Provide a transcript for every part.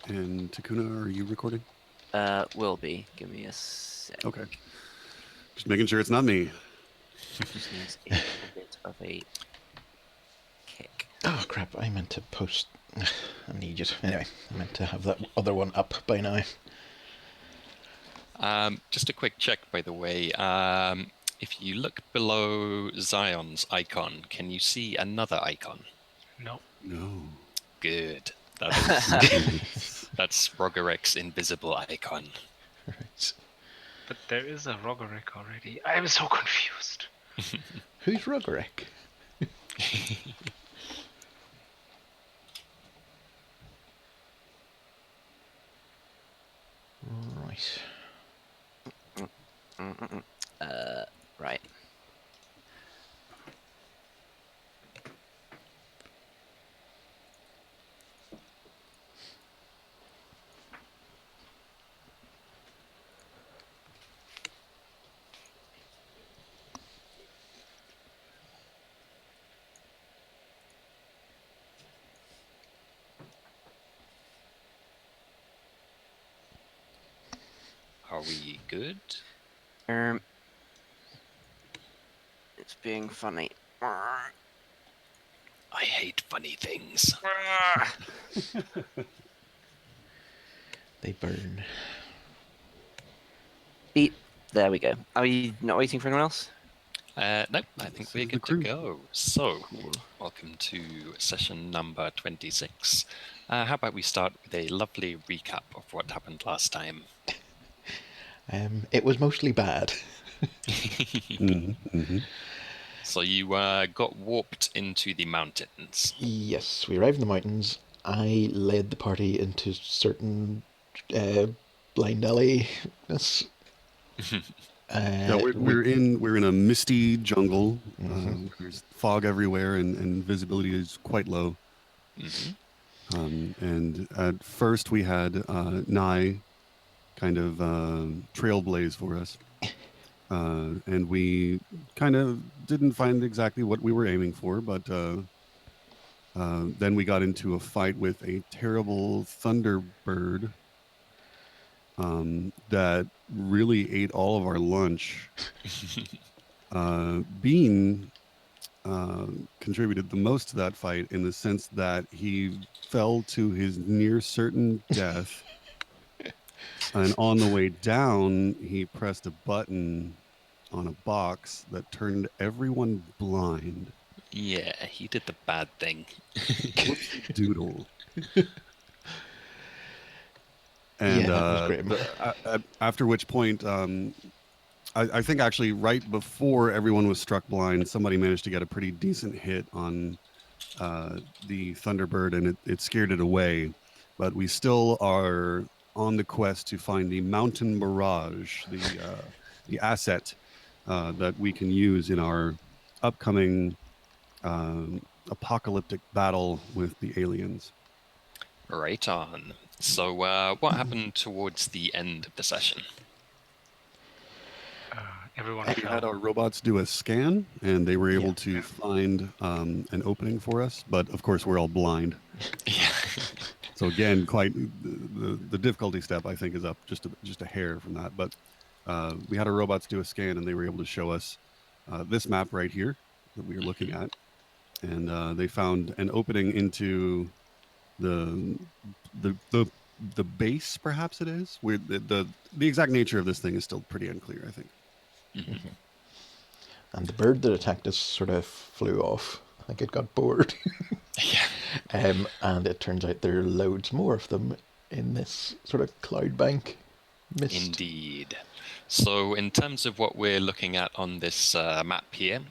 And Takuna, are you recording? Will be. Give me a sec. Okay. Just making sure it's not me. Just needs a little bit of a kick. Oh crap, I meant to post. I'm an idiot. Anyway, I meant to have that other one up by now. Just a quick check, by the way. If you look below Zion's icon, can you see another icon? No. No. Good. That's Rogarek's invisible icon. Right. But there is a Rogorek already. I am so confused. Who's Rogarek? Right. Right. Are we good? It's being funny. I hate funny things. They burn. Beep. There we go. Are you not waiting for anyone else? Nope, I think This we're is the good to crew. go. So, welcome to session number 26. How about we start with a lovely recap of what happened last time? It was mostly bad. So you got warped into the mountains. Yes, we arrived in the mountains. I led the party into certain blind alley-ness. Yeah, we're in a misty jungle. There's fog everywhere, and visibility is quite low. And at first, we had Nye kind of trailblaze for us, and we kind of didn't find exactly what we were aiming for, but then we got into a fight with a terrible thunderbird that really ate all of our lunch. Bean contributed the most to that fight in the sense that he fell to his near certain death. And on the way down, he pressed a button on a box that turned everyone blind. Yeah, he did the bad thing. Doodle. And yeah, that was great. after which point, I think actually right before everyone was struck blind, somebody managed to get a pretty decent hit on the Thunderbird, and it scared it away. But we still are on the quest to find the Mountain Mirage, the asset that we can use in our upcoming apocalyptic battle with the aliens. Right on. So what happened towards the end of the session? Everyone We had our robots do a scan, and they were able to find an opening for us. But of course, we're all blind. Yeah. So again, quite the difficulty step, I think, is up just a hair from that. But we had our robots do a scan, and they were able to show us this map right here that we were looking at, and they found an opening into the base, perhaps it is. Where the exact nature of this thing is still pretty unclear, I think. And the bird that attacked us sort of flew off. I think it got bored. Yeah. And it turns out there are loads more of them in this sort of cloud bank mist. Indeed. So in terms of what we're looking at on this map here,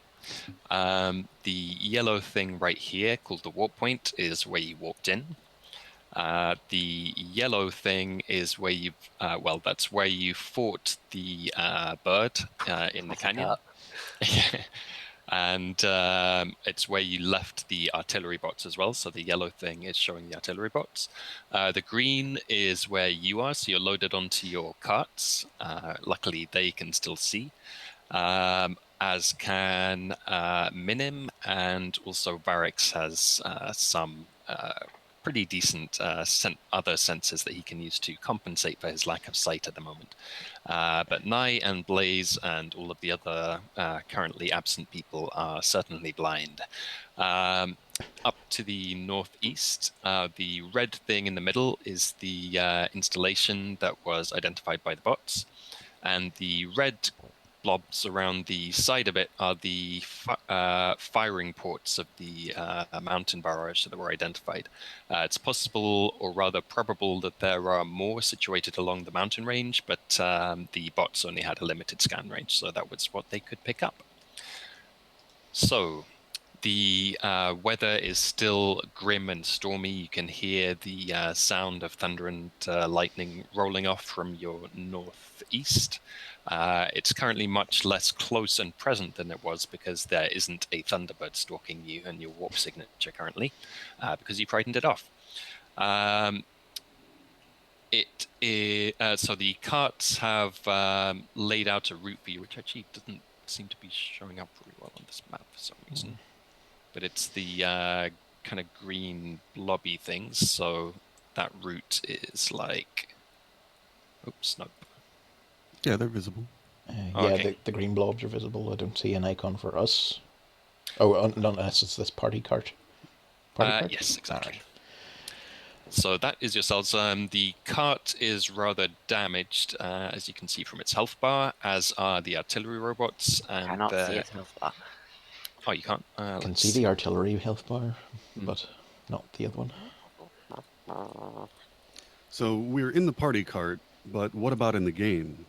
the yellow thing right here called the warp point is where you warped in. The yellow thing is where you, that's where you fought the bird in the canyon. And it's where you left the artillery bots as well. So the yellow thing is showing the artillery bots. The green is where you are, so you're loaded onto your carts. Luckily, they can still see, as can Minim, and also Varix has some pretty decent other senses that he can use to compensate for his lack of sight at the moment. But Nye and Blaze and all of the other currently absent people are certainly blind. Up to the northeast, the red thing in the middle is the installation that was identified by the bots, and the red blobs around the side of it are the firing ports of the mountain barrage that were identified. It's possible, or rather probable, that there are more situated along the mountain range, but the bots only had a limited scan range, so that was what they could pick up. So the weather is still grim and stormy. You can hear the sound of thunder and lightning rolling off from your northeast. It's currently much less close and present than it was because there isn't a thunderbird stalking you and your warp signature currently, because you frightened it off. It is, so the carts have laid out a route for you, which actually doesn't seem to be showing up very well on this map for some reason. But it's the kind of green blobby things, so that route is like... Oops, nope. Yeah, they're visible. Yeah, Okay. the green blobs are visible. I don't see an icon for us. Oh, no, it's this party cart. Party cart? Yes, exactly. Alright. So that is yourselves. The cart is rather damaged, as you can see from its health bar, as are the artillery robots. And Cannot see its health bar. Oh, you can't? Can see the artillery health bar, but not the other one. So we're in the party cart, but what about in the game?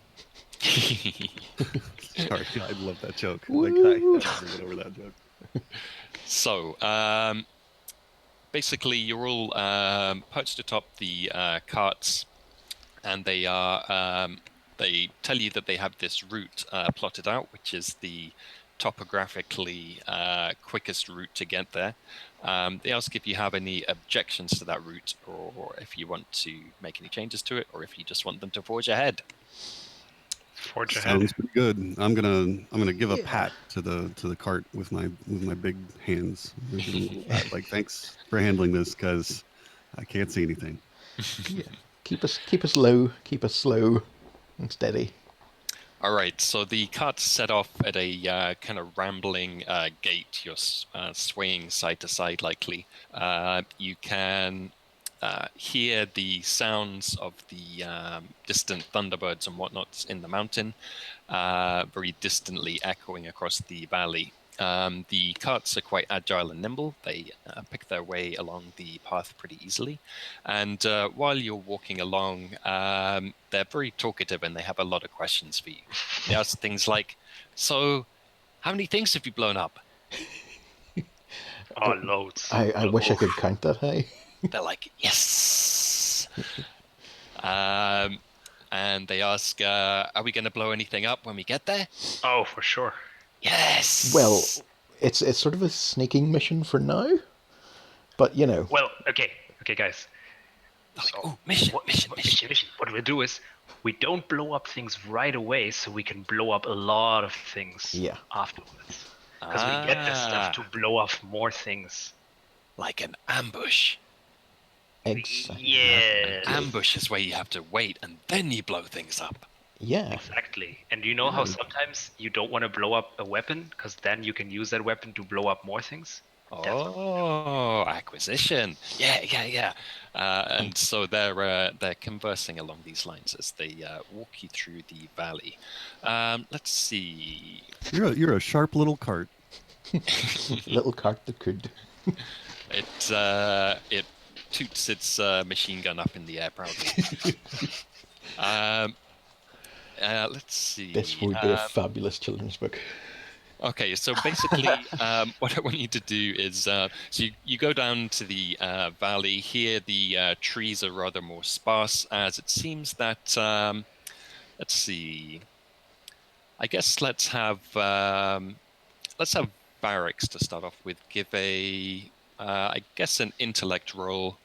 Sorry, I love that joke. Like, I never get over that joke. So, basically, you're all perched atop the carts, and they are they tell you that they have this route plotted out, which is the topographically quickest route to get there. They ask if you have any objections to that route, or if you want to make any changes to it, or if you just want them to forge ahead. Forge ahead. Sounds pretty good. I'm gonna give a pat to the cart with my big hands. I'm gonna give a little pat, like, thanks for handling this, because I can't see anything. Yeah. Keep us low, keep us slow and steady. All right, so the carts set off at a kind of rambling gait. You're swaying side to side likely. You can hear the sounds of the distant thunderbirds and whatnots in the mountain, very distantly echoing across the valley. The carts are quite agile and nimble. They pick their way along the path pretty easily. And while you're walking along, they're very talkative and they have a lot of questions for you. They ask things like, so how many things have you blown up? Oh, loads. I wish I could count that high. They're like, yes. And they ask, are we going to blow anything up when we get there? Oh, for sure. Yes. Well, it's sort of a sneaking mission for now, but you know. Well, okay, guys. They're like, So, oh, mission. What we'll do is we don't blow up things right away, so we can blow up a lot of things afterwards. Because we get this stuff to blow up more things. Like an ambush. Exactly. Yeah. An ambush is where you have to wait and then you blow things up. Yeah. Exactly. And you know how sometimes you don't want to blow up a weapon because then you can use that weapon to blow up more things? Oh, acquisition. Yeah. And so they're conversing along these lines as they walk you through the valley. Let's see. You're a sharp little cart. Little cart that could. It toots its machine gun up in the air proudly. Let's see. This would be a fabulous children's book. Okay, so basically, what I want you to do is, so you go down to the valley. Here, the trees are rather more sparse, as it seems that. Let's see. I guess let's have barracks to start off with. Give I guess an intellect roll,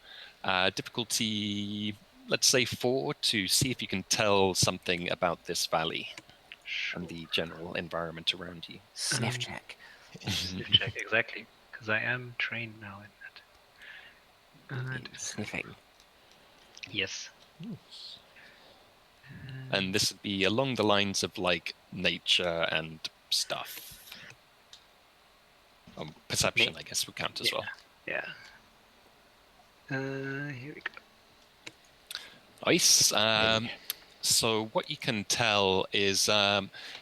difficulty, let's say 4, to see if you can tell something about this valley and the general environment around you. Sniff check. Sniff check, exactly. Because I am trained now in Sniffing. Yes. And this would be along the lines of like nature and stuff. Perception, I guess, would count as well. Yeah. Here we go. Nice. So what you can tell is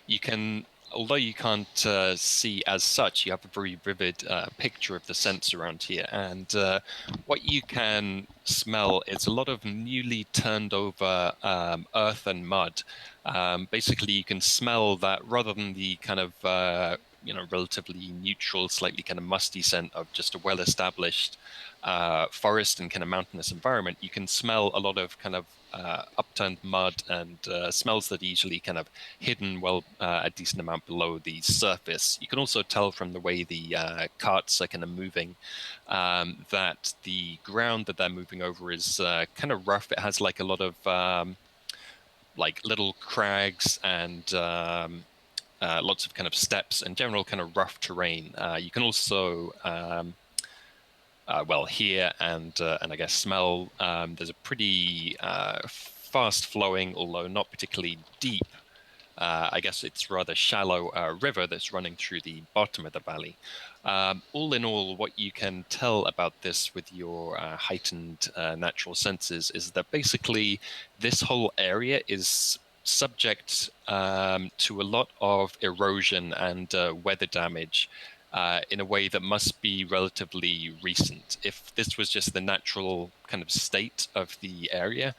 you can, although you can't see as such, you have a very vivid picture of the sense around here. And what you can smell is a lot of newly turned over earth and mud. Basically, you can smell that rather than the kind of relatively neutral, slightly kind of musty scent of just a well-established forest and kind of mountainous environment, you can smell a lot of kind of upturned mud and smells that are usually kind of hidden a decent amount below the surface. You can also tell from the way the carts are kind of moving that the ground that they're moving over is kind of rough. It has like a lot of like little crags and lots of kind of steps and general kind of rough terrain. You can also hear and I guess smell. There's a pretty fast-flowing, although not particularly deep, I guess it's rather shallow river that's running through the bottom of the valley. All in all, what you can tell about this with your heightened natural senses is that basically this whole area is subject to a lot of erosion and weather damage in a way that must be relatively recent. If this was just the natural kind of state of the area,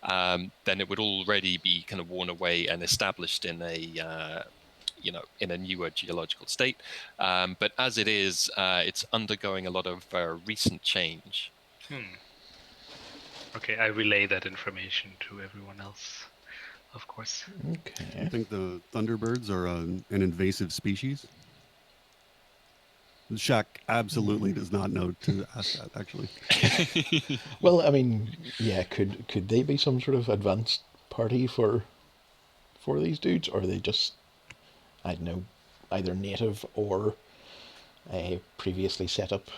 then it would already be kind of worn away and established in a in a newer geological state. But as it is, it's undergoing a lot of recent change. Okay, I relay that information to everyone else, of course. Okay. I think the thunderbirds are an invasive species. Shaq absolutely does not know to ask that, actually. Well, I mean, yeah, could they be some sort of advanced party for these dudes, or are they just, I don't know, either native or a previously set up,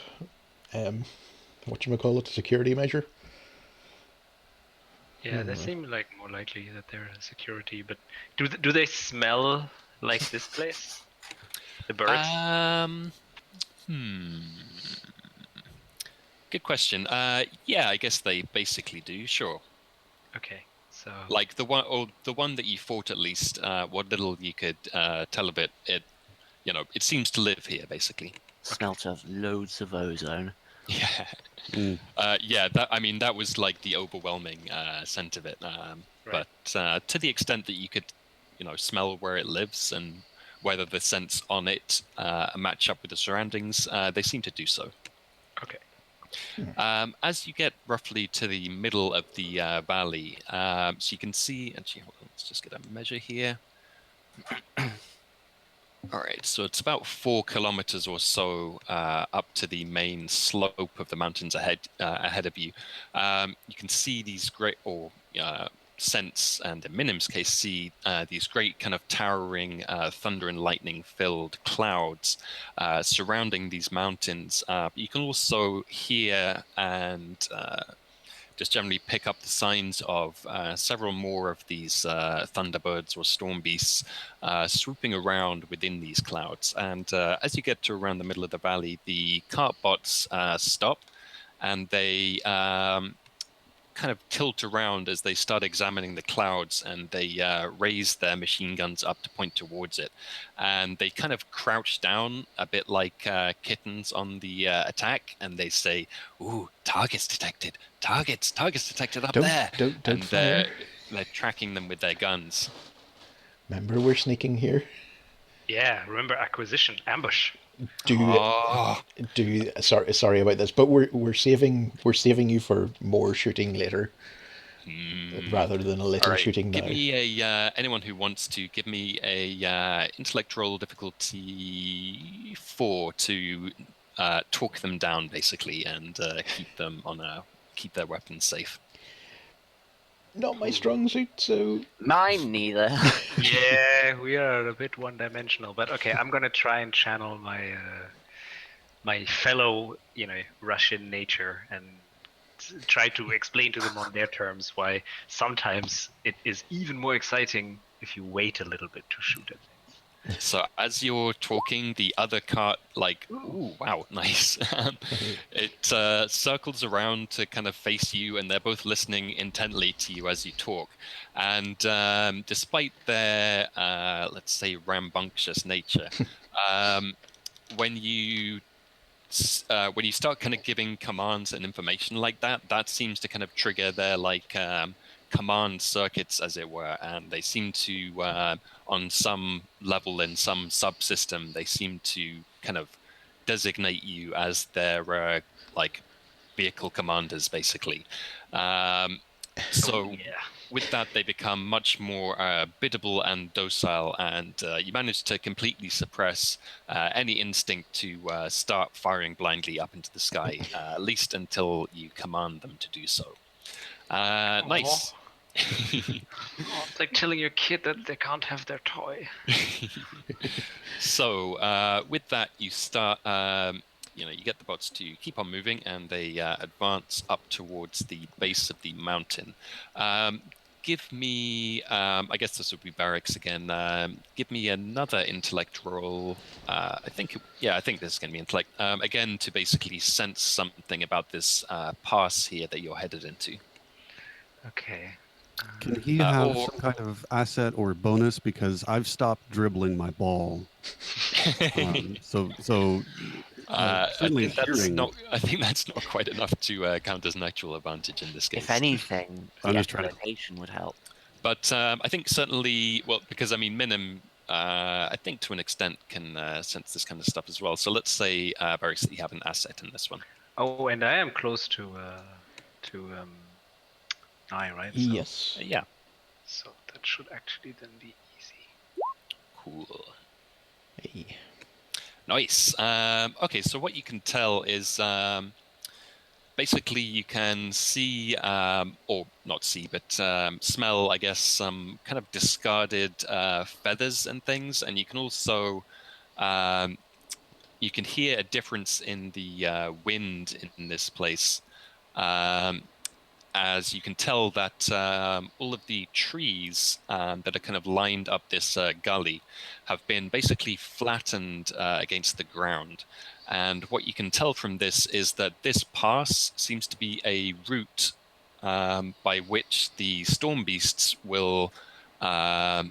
whatchamacallit, security measure? Yeah, they seem like more likely that they're security, but do they smell like this place? The birds? Good question. Yeah, I guess they basically do. Sure. Okay, so Like the one that you fought, at least, what little you could tell of it, it seems to live here, basically. Smelt of loads of ozone. Yeah. Mm. That was like the overwhelming scent of it. Right. But to the extent that you could, smell where it lives and whether the scents on it match up with the surroundings, they seem to do so. Okay. As you get roughly to the middle of the valley, so you can see, actually, hold on, let's just get a measure here. All right, so it's about 4 kilometers or so up to the main slope of the mountains ahead of you. You can see these great, sense, and in Minim's case, see these great kind of towering thunder and lightning filled clouds surrounding these mountains. You can also hear and just generally pick up the signs of several more of these thunderbirds or storm beasts swooping around within these clouds. And as you get to around the middle of the valley, the cart bots stop, and they kind of tilt around as they start examining the clouds, and they raise their machine guns up to point towards it. And they kind of crouch down a bit like kittens on the attack, and they say, "Ooh, targets detected! Targets detected up there!" Don't fire. They're tracking them with their guns. Remember, we're sneaking here. Yeah, remember acquisition, ambush. Sorry about this, but we're saving you for more shooting later, rather than a little shooting now. Give me a anyone who wants to give me a intellectual difficulty 4 to talk them down, basically, and keep their weapons safe. Not my strong suit, so Mine neither. Yeah, we are a bit one-dimensional, but okay, I'm gonna try and channel my my fellow, Russian nature and try to explain to them on their terms why sometimes it is even more exciting if you wait a little bit to shoot at things. So as you're talking, the other cart, like, ooh, wow, nice. It circles around to kind of face you, and they're both listening intently to you as you talk. And despite their, let's say, rambunctious nature, when you start kind of giving commands and information like that, that seems to kind of trigger their command circuits, as it were, and they seem to, on some level in some subsystem, they seem to kind of designate you as their vehicle commanders, basically. So with that, they become much more biddable and docile, and you manage to completely suppress any instinct to start firing blindly up into the sky, at least until you command them to do so. Nice. It's like telling your kid that they can't have their toy. So with that, you start. You get the bots to keep on moving, and they advance up towards the base of the mountain. Give me, I guess this would be barracks again. Give me another intellect roll. I think this is going to be intellect again, to basically sense something about this pass here that you're headed into. Okay. Can he have some kind of asset or bonus, because I've stopped dribbling my ball? Certainly I think hearing. I think that's not quite enough to count as an actual advantage in this case. If anything, the echolocation would help. But I think certainly, well, because I mean, Minim, I think to an extent can sense this kind of stuff as well. So let's say, Varys, that you have an asset in this one. Oh, and I am close to 9, right? Yes. Yeah. So that should actually then be easy. Cool. Hey. Nice. Okay, so what you can tell is basically you can see, or not see, but smell, I guess, some kind of discarded feathers and things, and you can also you can hear a difference in the wind in this place. As you can tell that all of the trees that are kind of lined up this gully have been basically flattened against the ground. And what you can tell from this is that this pass seems to be a route by which the storm beasts will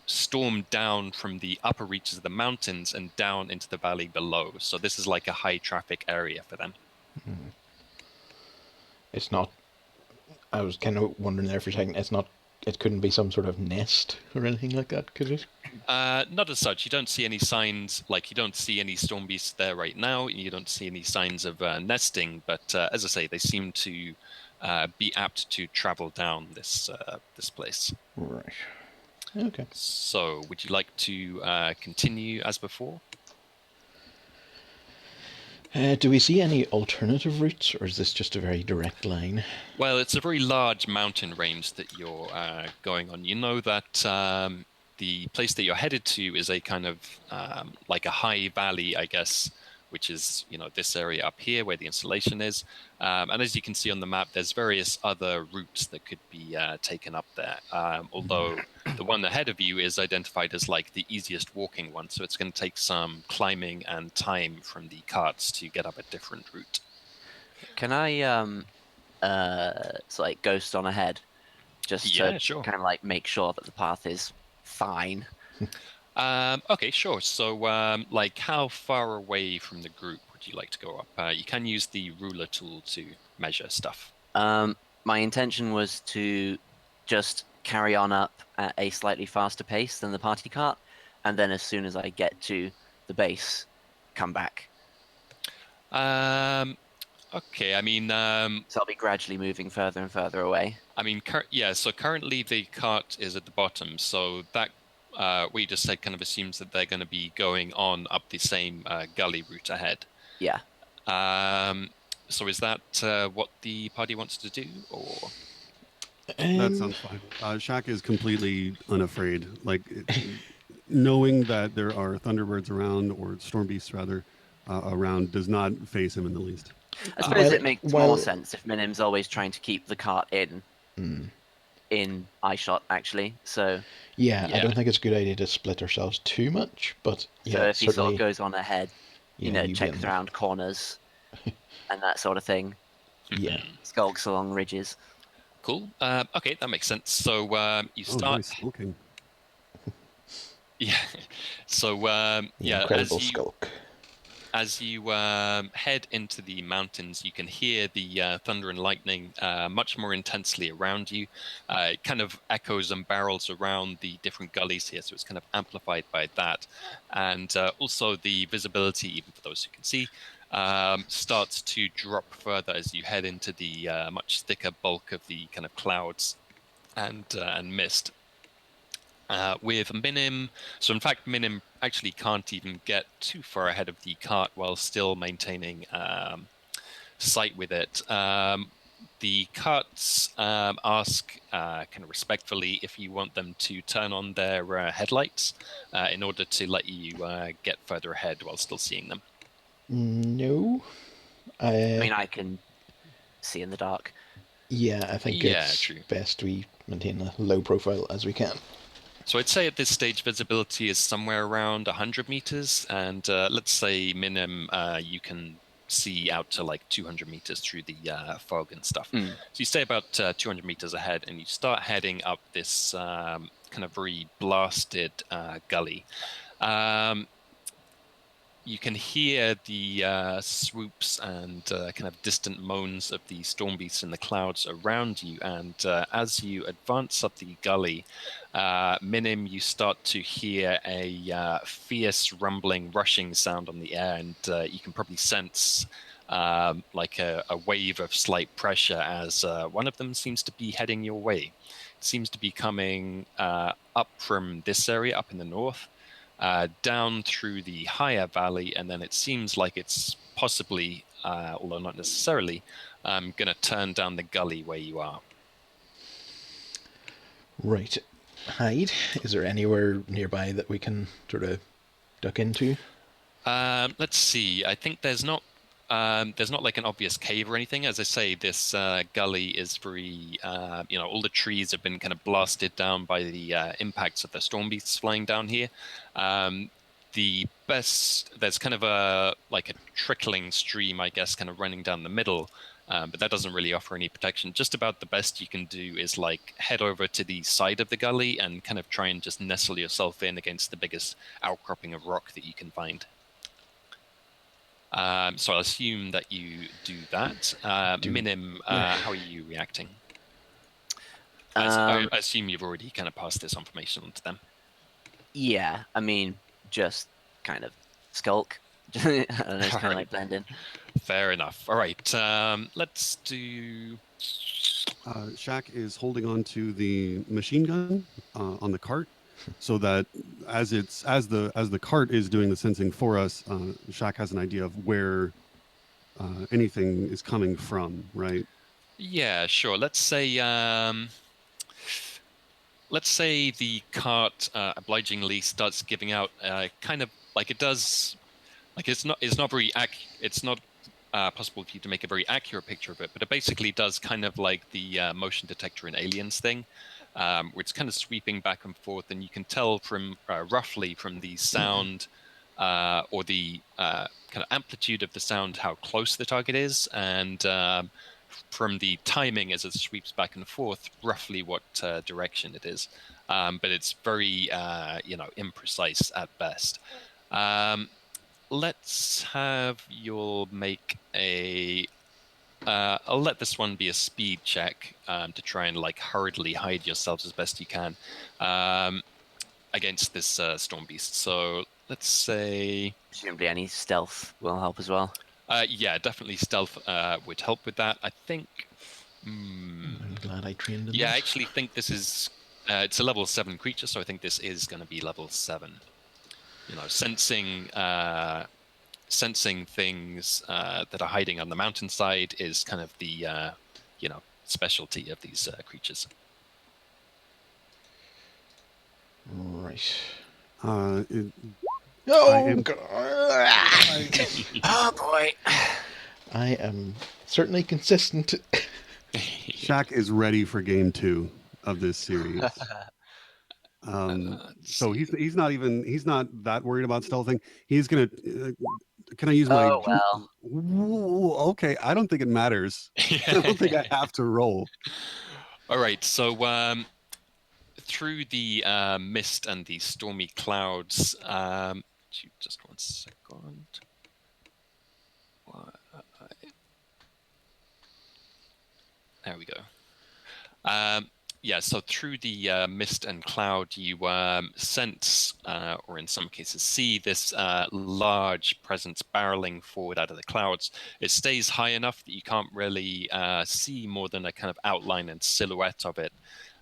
storm down from the upper reaches of the mountains and down into the valley below. So this is like a high traffic area for them. It's not... I was kind of wondering there for a second. It couldn't be some sort of nest or anything like that, could it? Not as such. You don't see any signs, you don't see any storm beasts there right now. You don't see any signs of nesting. But as I say, they seem to be apt to travel down this place. Right. Okay. So, would you like to continue as before? Do we see any alternative routes, or is this just a very direct line? Well, it's a very large mountain range that you're going on. You know that the place that you're headed to is a kind of like a high valley, I guess, which is, this area up here where the installation is. And as you can see on the map, there's various other routes that could be taken up there. Although the one ahead of you is identified as the easiest walking one. So it's going to take some climbing and time from the carts to get up a different route. Can I ghost on ahead? Just to sure. kind of make sure that the path is fine. Okay, sure. So, how far away from the group would you like to go up? You can use the ruler tool to measure stuff. My intention was to just carry on up at a slightly faster pace than the party cart, and then as soon as I get to the base, come back. Okay, I mean... so I'll be gradually moving further and further away. I mean, so currently the cart is at the bottom, so that... we just said kind of assumes that they're going to be going on up the same gully route ahead. Yeah. So is that what the party wants to do, or...? That sounds fine. Shaq is completely unafraid. Knowing that there are Thunderbirds around, or Storm Beasts rather, around, does not faze him in the least. I suppose it makes more sense if Minim's always trying to keep the cart in eyeshot, actually. So yeah, I don't think it's a good idea to split ourselves too much, but yeah, so if he certainly sort of goes on ahead, yeah, checks around corners and that sort of thing. Yeah. Skulks along ridges. Cool. Okay, that makes sense. So you Oh, start. nice smoking. Yeah. So The yeah, incredible skulk. as you head into the mountains, you can hear the thunder and lightning much more intensely around you. It kind of echoes and barrels around the different gullies here, so it's kind of amplified by that. And also the visibility, even for those who can see, starts to drop further as you head into the much thicker bulk of the kind of clouds and mist. With Minim, so in fact, Minim actually can't even get too far ahead of the cart while still maintaining sight with it. The carts ask kind of respectfully if you want them to turn on their headlights in order to let you get further ahead while still seeing them. No. I mean, I can see in the dark. Yeah, I think it's true. best we maintain a low profile as we can. So I'd say at this stage visibility is somewhere around 100 meters, and let's say Minim, you can see out to like 200 meters through the fog and stuff. So you stay about 200 meters ahead, and you start heading up this kind of very blasted gully. You can hear the swoops and kind of distant moans of the storm beasts in the clouds around you. And as you advance up the gully, Minim, you start to hear a fierce rumbling, rushing sound on the air. And you can probably sense like a wave of slight pressure as one of them seems to be heading your way. It seems to be coming up from this area, up in the north. Down through the higher valley, and then it seems like it's possibly, although not necessarily, going to turn down the gully where you are. Right. Hyde, is there anywhere nearby that we can sort of duck into? Let's see. I think there's not like an obvious cave or anything. As I say, this gully is very, all the trees have been kind of blasted down by the impacts of the storm beasts flying down here. There's kind of a trickling stream, I guess, kind of running down the middle. But that doesn't really offer any protection. Just about the best you can do is like head over to the side of the gully and kind of try and just nestle yourself in against the biggest outcropping of rock that you can find. So I'll assume that you do that. Minim, how are you reacting? I assume you've already kind of passed this information on to them. Yeah, I mean, just kind of skulk. I don't know, it's kind of like blend in. Fair enough. All right, let's do... Shaq is holding on to the machine gun on the cart, so that as the cart is doing the sensing for us, Shaq has an idea of where anything is coming from, right? Yeah, sure. Let's say the cart obligingly starts giving out kind of like it does. Like it's not very it's not possible for you to make a very accurate picture of it, but it basically does kind of like the motion detector in Aliens thing, where it's kind of sweeping back and forth, and you can tell from roughly from the sound or the kind of amplitude of the sound how close the target is, and from the timing as it sweeps back and forth, roughly what direction it is. But it's very imprecise at best. Let's have you make a... I'll let this one be a speed check to try and like hurriedly hide yourselves as best you can against this storm beast. So let's say... Presumably any stealth will help as well. Yeah, definitely stealth would help with that. I think... I'm glad I trained in Yeah, that. I actually think this is... it's a level 7 creature, so I think this is going to be level 7. Sensing things that are hiding on the mountainside is kind of the specialty of these creatures. Right. Oh boy. I am certainly consistent. Shaq is ready for game 2 of this series. So he's not that worried about stealthing. He's gonna. Can I use my? Oh well. Ooh, okay, I don't think it matters. I don't think I have to roll. All right, so through the mist and the stormy clouds, just 1 second. There we go. Yeah, so through the mist and cloud, you sense, or in some cases see, this large presence barreling forward out of the clouds. It stays high enough that you can't really see more than a kind of outline and silhouette of it.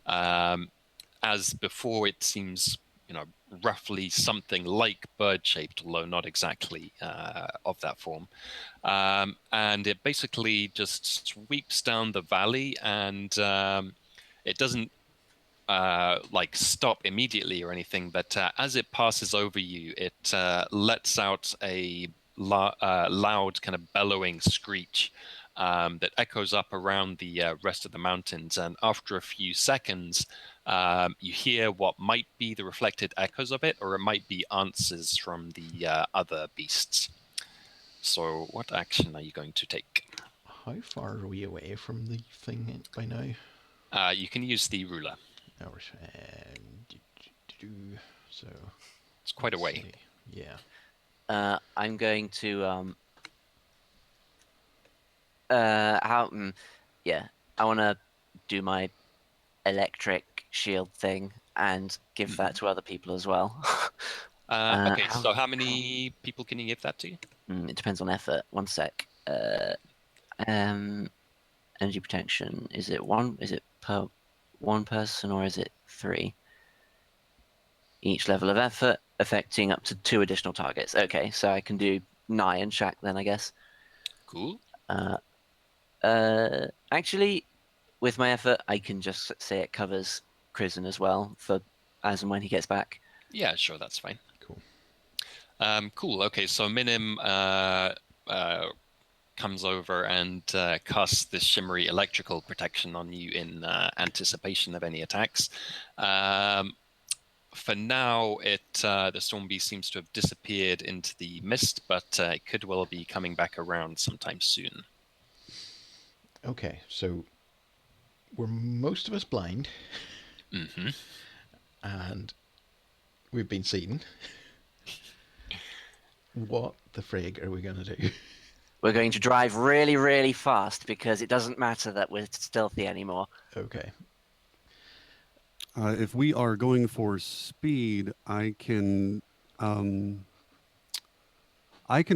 As before, it seems, roughly something like bird-shaped, although not exactly of that form. And it basically just sweeps down the valley, and it doesn't stop immediately or anything, but as it passes over you, it lets out a loud kind of bellowing screech that echoes up around the rest of the mountains. And after a few seconds, you hear what might be the reflected echoes of it, or it might be answers from the other beasts. So what action are you going to take? How far are we away from the thing by now? You can use the ruler. So it's quite a way. Yeah. I'm going to yeah, I want to do my electric shield thing and give that to other people as well. Okay, so how many people can you give that to? It depends on effort. 1 sec. Energy protection. Is it per one person or is it 3? Each level of effort affecting up to 2 additional targets. Okay, so I can do Nye and Shaq then, I guess. Cool. Actually, with my effort, I can just say it covers Kristen as well for as and when he gets back. Yeah, sure, that's fine. Cool. Cool. Okay, so Minim comes over and casts this shimmery electrical protection on you in anticipation of any attacks. For now, the storm beast seems to have disappeared into the mist, but it could well be coming back around sometime soon. Okay, so we're most of us blind. Mm-hmm. And we've been seen. What the frig are we going to do? We're going to drive really, really fast because it doesn't matter that we're stealthy anymore. Okay. If we are going for speed, I can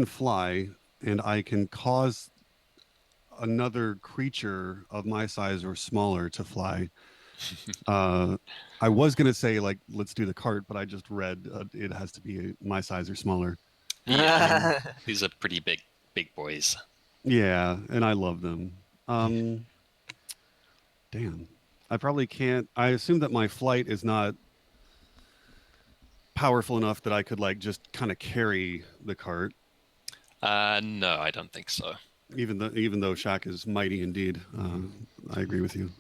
fly, and I can cause another creature of my size or smaller to fly. I was gonna say let's do the cart, but I just read it has to be my size or smaller. Yeah, these are pretty big boys. Yeah, and I love them. Damn, I probably can't. I assume that my flight is not powerful enough that I could just kind of carry the cart. No, I don't think so. Even though Shaq is mighty indeed, I agree with you.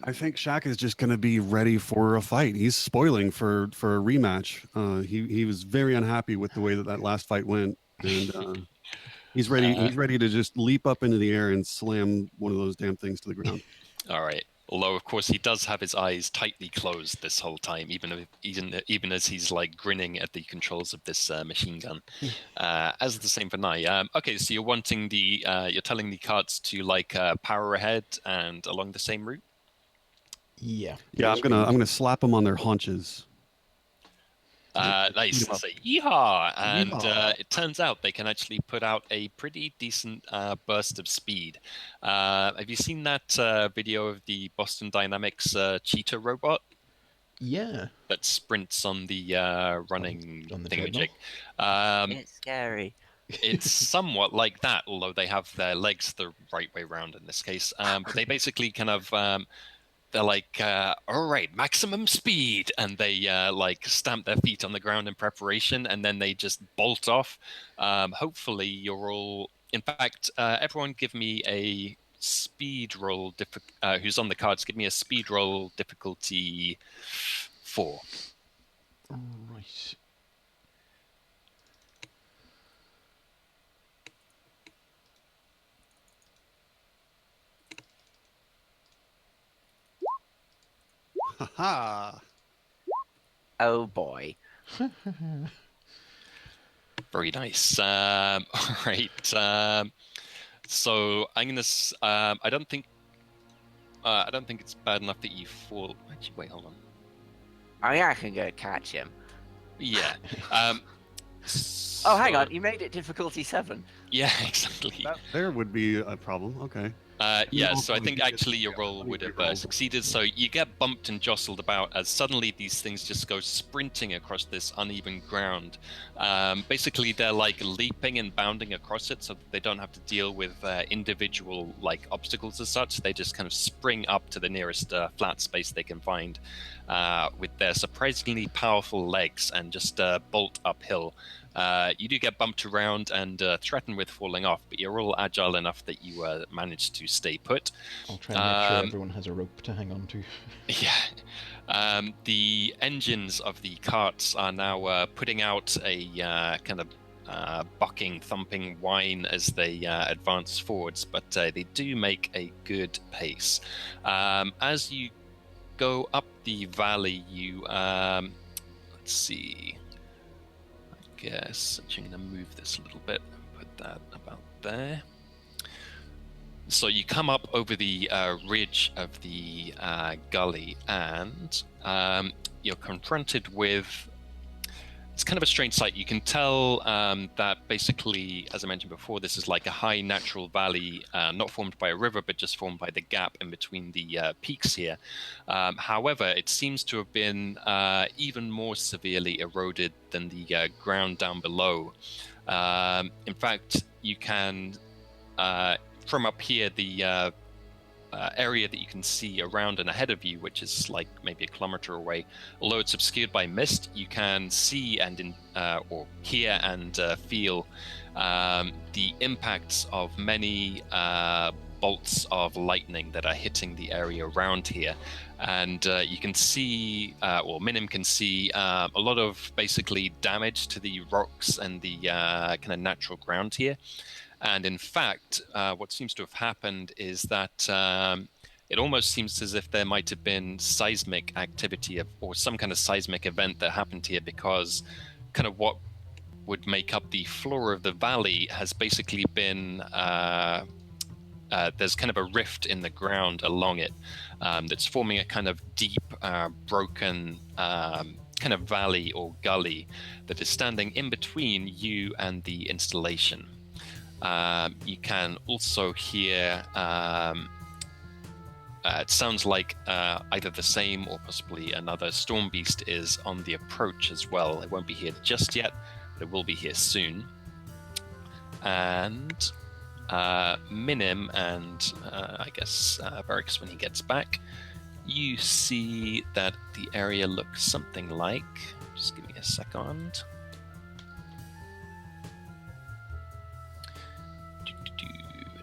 I think Shaq is just going to be ready for a fight. He's spoiling for a rematch. He was very unhappy with the way that last fight went, and he's ready. He's ready to just leap up into the air and slam one of those damn things to the ground. All right. Although, of course, he does have his eyes tightly closed this whole time, even as he's grinning at the controls of this machine gun. As the same for Nye. Okay, so you're wanting you're telling the carts to power ahead and along the same route. Yeah. Yeah, I'm gonna slap them on their haunches. Nice. Say yeehaw! And it turns out they can actually put out a pretty decent burst of speed. Have you seen that video of the Boston Dynamics cheetah robot? Yeah. That sprints on the running on the thingamajig. It's scary. It's somewhat like that, although they have their legs the right way around in this case. But they basically kind of they're like, all right, maximum speed, and they like stamp their feet on the ground in preparation, and then they just bolt off. Hopefully you're all, in fact, everyone give me a speed roll, who's on the cards, give me a speed roll difficulty 4. Right. Ha! Oh boy. Very nice. All right. So I'm gonna. I don't think it's bad enough that you fall. Actually, wait, hold on. Oh yeah, I can go catch him. Yeah. Oh, hang on. You made it difficulty 7. Yeah, exactly. There would be a problem. Okay. Yeah, so I think actually your roll would have succeeded. So you get bumped and jostled about as suddenly these things just go sprinting across this uneven ground. Basically, they're like leaping and bounding across it so that they don't have to deal with individual like obstacles as such. They just kind of spring up to the nearest flat space they can find with their surprisingly powerful legs and just bolt uphill. You do get bumped around and threatened with falling off, but you're all agile enough that you manage to stay put. I'll try and make sure everyone has a rope to hang on to. Yeah. The engines of the carts are now putting out a kind of bucking, thumping whine as they advance forwards, but they do make a good pace. As you go up the valley, you... let's see... guess I'm going to move this a little bit and put that about there. So you come up over the ridge of the gully, and you're confronted with... It's kind of a strange sight. You can tell that basically, as I mentioned before, this is like a high natural valley, not formed by a river, but just formed by the gap in between the peaks here. However, it seems to have been even more severely eroded than the ground down below. In fact, you can, from up here, the area that you can see around and ahead of you, which is like maybe a kilometer away, although it's obscured by mist, you can see and or hear and feel the impacts of many bolts of lightning that are hitting the area around here. And you can see, or Minim can see, a lot of basically damage to the rocks and the kind of natural ground here. And in fact, what seems to have happened is that it almost seems as if there might have been seismic activity or some kind of seismic event that happened here, because kind of what would make up the floor of the valley has basically been... there's kind of a rift in the ground along it that's forming a kind of deep, broken kind of valley or gully that is standing in between you and the installation. You can also hear, it sounds like either the same or possibly another storm beast is on the approach as well. It won't be here just yet, but it will be here soon. And Minim and I guess Varix, when he gets back, you see that the area looks something like... Just give me a second.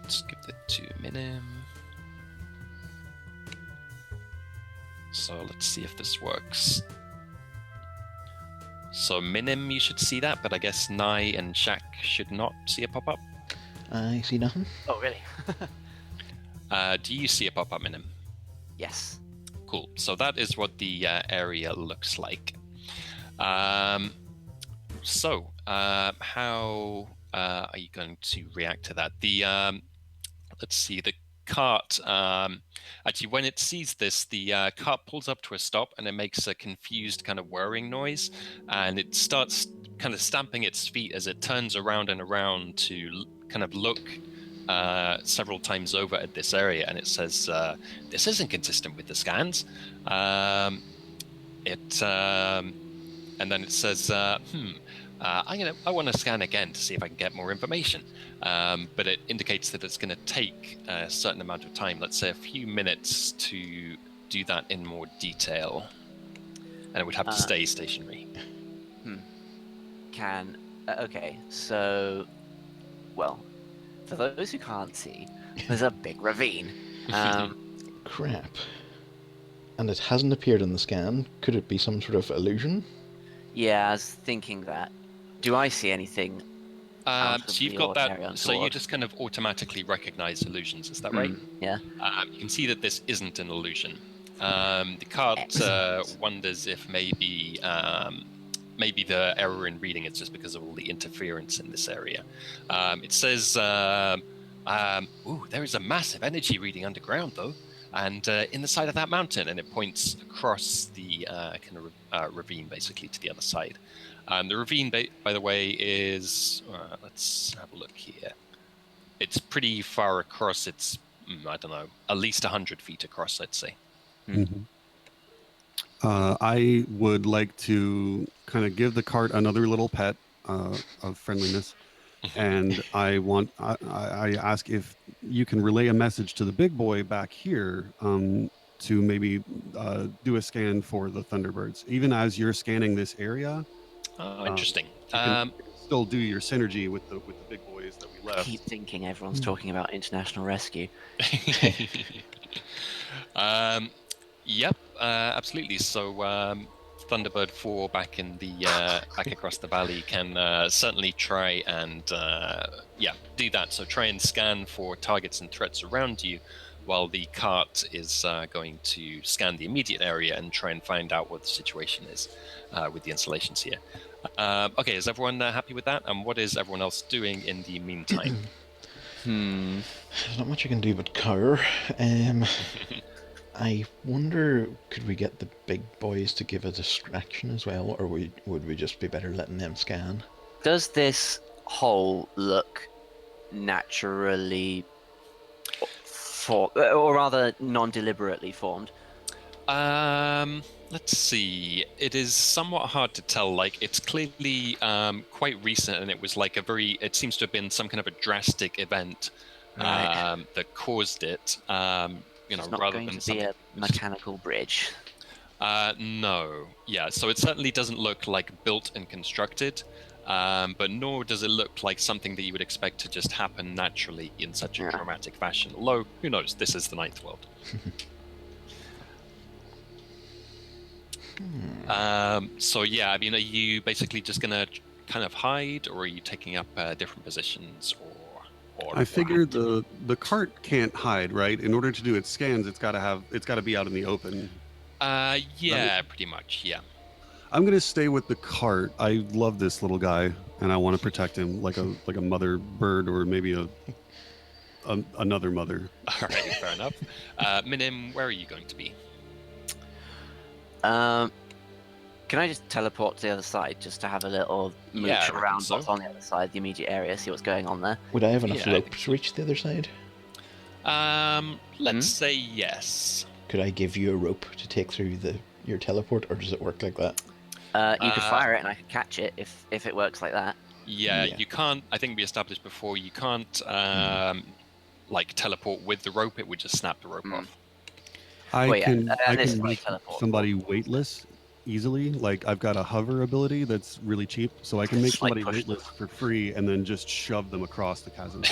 Let's give it to Minim. So let's see if this works. So Minim, you should see that, but I guess Nai and Shaq should not see a pop-up. I see nothing. Oh, really? Do you see a pop-up, Minim? Yes. Cool. So that is what the area looks like. So how are you going to react to that? The let's see, the cart, actually when it sees this, the cart pulls up to a stop and it makes a confused kind of whirring noise, and it starts kind of stamping its feet as it turns around and around to kind of look several times over at this area, and it says, this isn't consistent with the scans. And then it says, I want to scan again to see if I can get more information. But it indicates that it's going to take a certain amount of time, let's say a few minutes, to do that in more detail, and it would have to stay stationary. Okay, so, well, for those who can't see, there's a big ravine. Crap. And it hasn't appeared in the scan. Could it be some sort of illusion? Yeah, I was thinking that. Do I see anything? So you've got that. So you just kind of automatically recognize illusions. Is that right? Yeah. You can see that this isn't an illusion. The cart wonders if maybe the error in reading is just because of all the interference in this area. It says, there is a massive energy reading underground, though, and in the side of that mountain, and it points across the ravine, basically, to the other side. The ravine, by the way, is... let's have a look here. It's pretty far across. It's, I don't know, at least 100 feet across, I'd say. Mm-hmm. I would like to kind of give the cart another little pet of friendliness, and I ask if you can relay a message to the big boy back here to maybe do a scan for the Thunderbirds. Even as you're scanning this area, interesting. You can still do your synergy with the big boys that we left. I keep thinking everyone's talking about international rescue. Yep, absolutely. So Thunderbird 4 back in the back across the valley can certainly try and do that. So try and scan for targets and threats around you, while the cart is going to scan the immediate area and try and find out what the situation is with the installations here. Okay, is everyone happy with that? And what is everyone else doing in the meantime? There's not much I can do but cower. I wonder, could we get the big boys to give a distraction as well, or would we just be better letting them scan? Does this hole look naturally or rather non-deliberately formed? Let's see. It is somewhat hard to tell. Like, it's clearly quite recent, and it was like it seems to have been some kind of a drastic event that caused it. It's not rather going than to be a mechanical bridge. No. Yeah, so it certainly doesn't look like built and constructed, but nor does it look like something that you would expect to just happen naturally in such a dramatic fashion. Although, who knows, this is the Ninth World. So yeah, I mean, are you basically just going to kind of hide, or are you taking up different positions, or I figure the cart can't hide, right? In order to do its scans, it's got to be out in the open. Yeah, pretty much. Yeah. I'm gonna stay with the cart. I love this little guy, and I want to protect him like a mother bird, or maybe another mother. All right, fair enough. Minim, where are you going to be? Can I just teleport to the other side just to have a little mooch around what's on the other side, the immediate area, see what's going on there? Would I have enough rope to reach the other side? Let's say yes. Could I give you a rope to take through your teleport, or does it work like that? You could fire it and I could catch it if it works like that. Yeah, you can't. I think we established before you can't like teleport with the rope. It would just snap the rope off. I can make somebody weightless easily. Like, I've got a hover ability that's really cheap, so I can make somebody weightless for free and then just shove them across the chasm.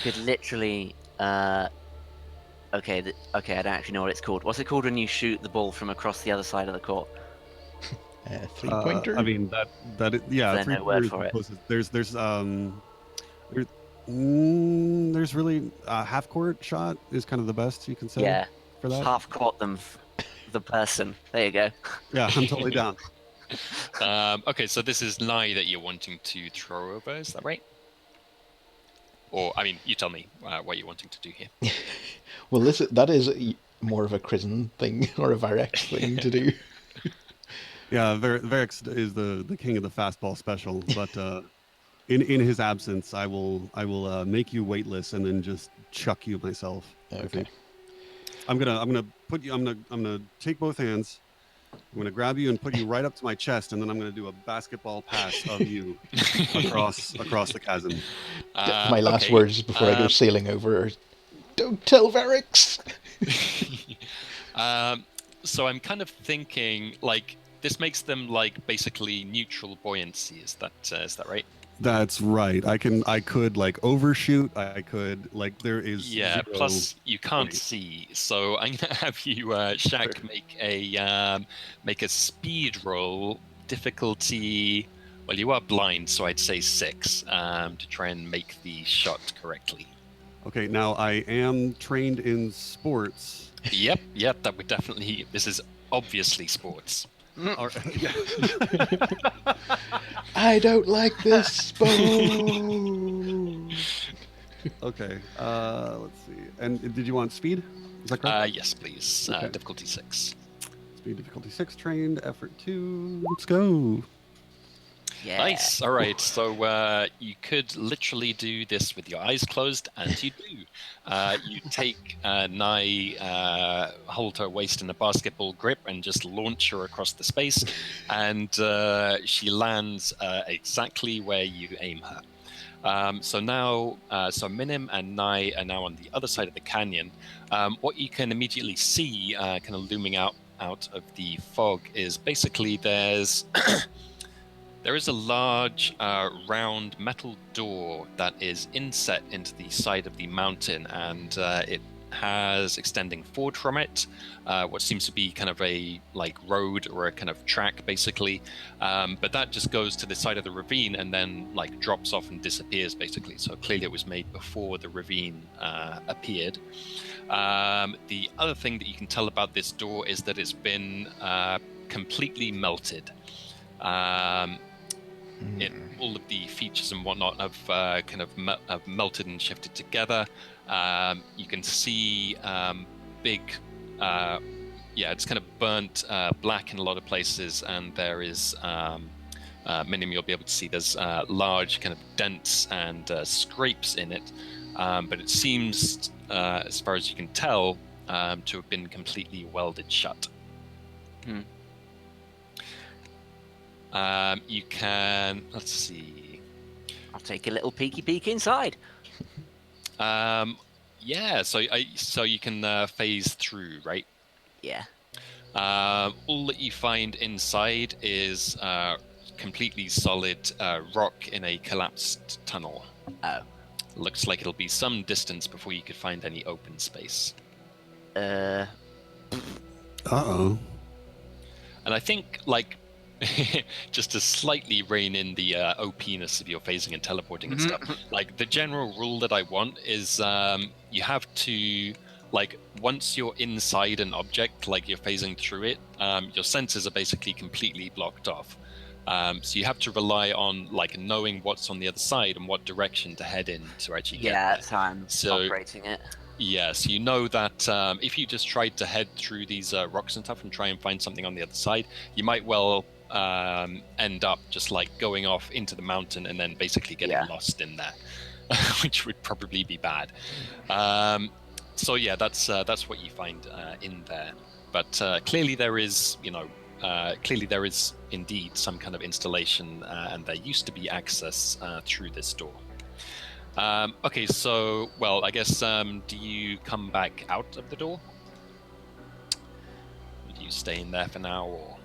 Could literally okay, I don't actually know what it's called. What's it called when you shoot the ball from across the other side of the court? 3-pointer. I mean that yeah. There's no word for it. There's really half court shot is kind of the best you can say. Yeah. For that. Half court them, the person. There you go. Yeah, I'm totally down. Okay, so this is Nye that you're wanting to throw over, is that right? Or, I mean, you tell me what you're wanting to do here. Well, that is more of a Krisen thing, or a Varex thing to do. Yeah, Varex is the king of the fastball special, but in his absence, I will make you weightless and then just chuck you myself. Okay. I'm gonna put you. I'm gonna take both hands. I'm gonna grab you and put you right up to my chest, and then I'm gonna do a basketball pass of you across the chasm. My last words before I go sailing over are, "Don't tell Varex." So I'm kind of thinking like this makes them like basically neutral buoyancy. Is that right? That's right. I could like overshoot. I could like there is Yeah. zero Plus, you can't point. see, so I'm gonna have you, Shaq, make a speed roll. Difficulty. Well, you are blind, so I'd say 6 to try and make the shot correctly. Okay, now I am trained in sports. Yep, that would definitely. This is obviously sports. All right, yeah. I don't like this sport. Okay. Let's see. And did you want speed? Is that correct? Yes, please. Okay. Difficulty 6. Speed difficulty 6, trained, effort 2. Let's go. Yeah. Nice. All right. So you could literally do this with your eyes closed, and you do. You take Nye, hold her waist in a basketball grip, and just launch her across the space, and she lands exactly where you aim her. So now, Minim and Nye are now on the other side of the canyon. What you can immediately see, kind of looming out of the fog, is basically there is a large round metal door that is inset into the side of the mountain, and it has extending forward from it what seems to be kind of a like road or a kind of track basically, but that just goes to the side of the ravine and then like drops off and disappears basically. So clearly it was made before the ravine appeared. The other thing that you can tell about this door is that it's been completely melted. All of the features and whatnot have have melted and shifted together. You can see big, it's kind of burnt black in a lot of places, and there is Minim, you'll be able to see there's large kind of dents and scrapes in it, but it seems, as far as you can tell, to have been completely welded shut. You can, let's see. I'll take a little peek inside. Yeah, so you can phase through, right? Yeah. All that you find inside is completely solid rock in a collapsed tunnel. Oh. Looks like it'll be some distance before you could find any open space. Uh-oh. And I think, like, just to slightly rein in the OP-ness of your phasing and teleporting and stuff, like, the general rule that I want is you have to, like, once you're inside an object, like you're phasing through it, your senses are basically completely blocked off. So you have to rely on, like, knowing what's on the other side and what direction to head in to actually get there. Yeah, that's how I'm operating it. Yes, you know that if you just tried to head through these rocks and stuff and try and find something on the other side, you might well end up just like going off into the mountain and then basically getting lost in there, which would probably be bad. So yeah, that's what you find in there. But clearly there is, clearly there is indeed some kind of installation, and there used to be access through this door. Okay, so, well, I guess, do you come back out of the door? Or do you stay in there for now, or?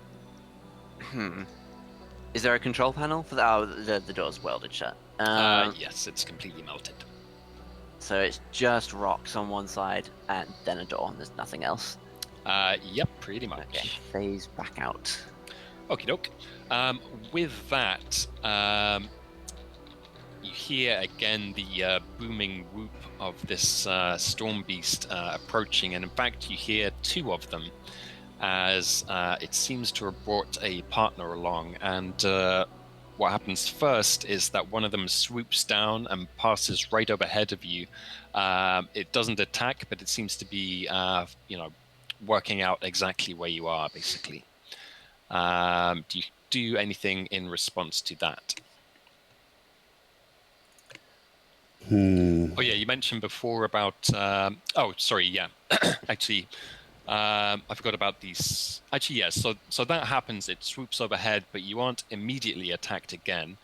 Is there a control panel for that? Oh, the door's welded shut. Yes, it's completely melted. So it's just rocks on one side and then a door, and there's nothing else? Yep, pretty much. Okay, phase back out. Okie doke. With that, you hear again the booming whoop of this storm beast approaching, and in fact you hear two of them as it seems to have brought a partner along. And what happens first is that one of them swoops down and passes right overhead of you. It doesn't attack, but it seems to be working out exactly where you are, basically. Do you do anything in response to that? Oh yeah, you mentioned before about. Oh, sorry. Yeah, actually, I forgot about these. Actually, yes. So that happens. It swoops overhead, but you aren't immediately attacked again.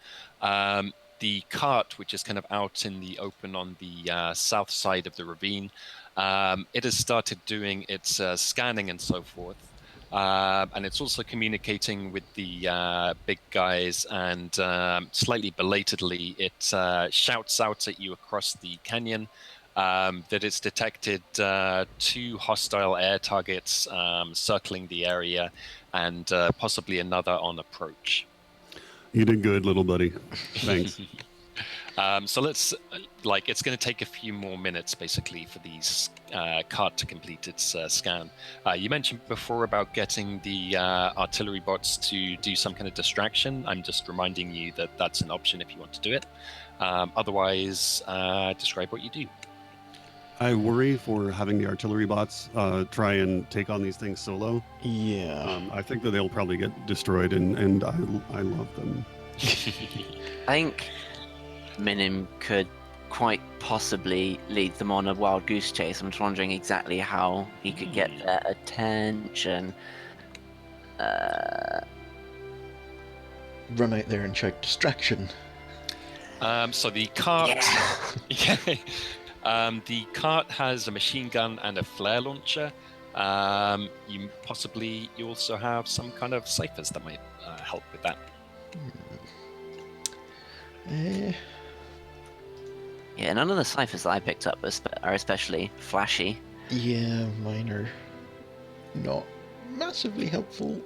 the cart, which is kind of out in the open on the south side of the ravine, it has started doing its scanning and so forth. And it's also communicating with the big guys, and slightly belatedly, it shouts out at you across the canyon that it's detected 2 hostile air targets circling the area, and possibly another on approach. You did good, little buddy. Thanks. So let's, it's going to take a few more minutes, basically, for these cart to complete its scan. You mentioned before about getting the artillery bots to do some kind of distraction. I'm just reminding you that that's an option if you want to do it. Otherwise, describe what you do. I worry for having the artillery bots try and take on these things solo. Yeah. I think that they'll probably get destroyed, and I love them. I think Minim could quite possibly lead them on a wild goose chase. I'm just wondering exactly how he could get their attention. Run out there and shout distraction. So the cart, Yeah. the cart has a machine gun and a flare launcher. You also have some kind of ciphers that might help with that. Yeah, none of the ciphers that I picked up are especially flashy. Yeah, mine are not massively helpful.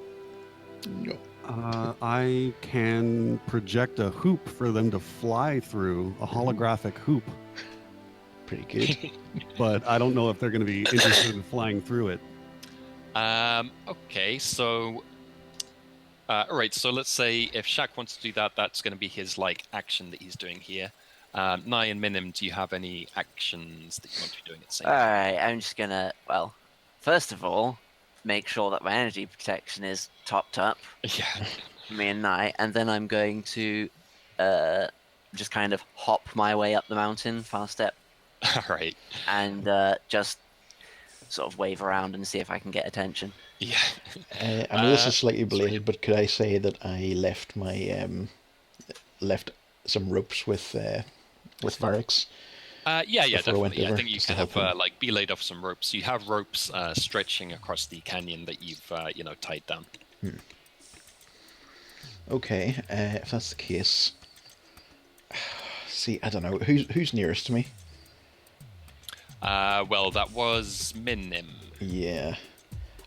No. I can project a hoop for them to fly through, a holographic hoop. Pretty good. But I don't know if they're going to be interested in flying through it. Okay, so all right. So let's say if Shaq wants to do that, that's going to be his action that he's doing here. Nye and Minim, do you have any actions that you want to be doing at the same time? Alright, I'm just gonna, first of all, make sure that my energy protection is topped up. Yeah. Me and Nye, and then I'm going to just kind of hop my way up the mountain, fast step. All right. And just sort of wave around and see if I can get attention. Yeah. I know this is slightly belated, but could I say that I left my left some ropes with Varix? Yeah, definitely. I think you just can to have help him. be laid off some ropes. You have ropes stretching across the canyon that you've tied down. Okay, if that's the case, see, I don't know who's nearest to me. Well, that was Minim. Yeah,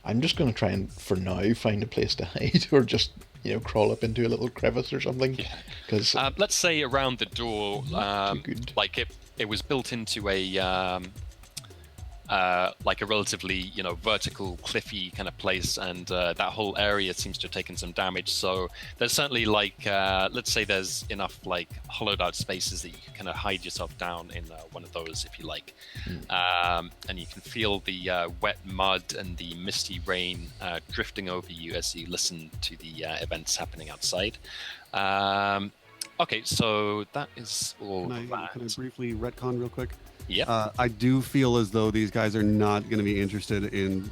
I'm just going to try and, for now, find a place to hide, or just crawl up into a little crevice or something. Yeah. Because let's say around the door, too good. It was built into a relatively vertical cliffy kind of place, and that whole area seems to have taken some damage. So there's certainly let's say there's enough hollowed out spaces that you can kind of hide yourself down in one of those if you like. And you can feel the wet mud and the misty rain drifting over you as you listen to the events happening outside. Okay, so that is all. Can I briefly retcon real quick? Yeah. I do feel as though these guys are not going to be interested in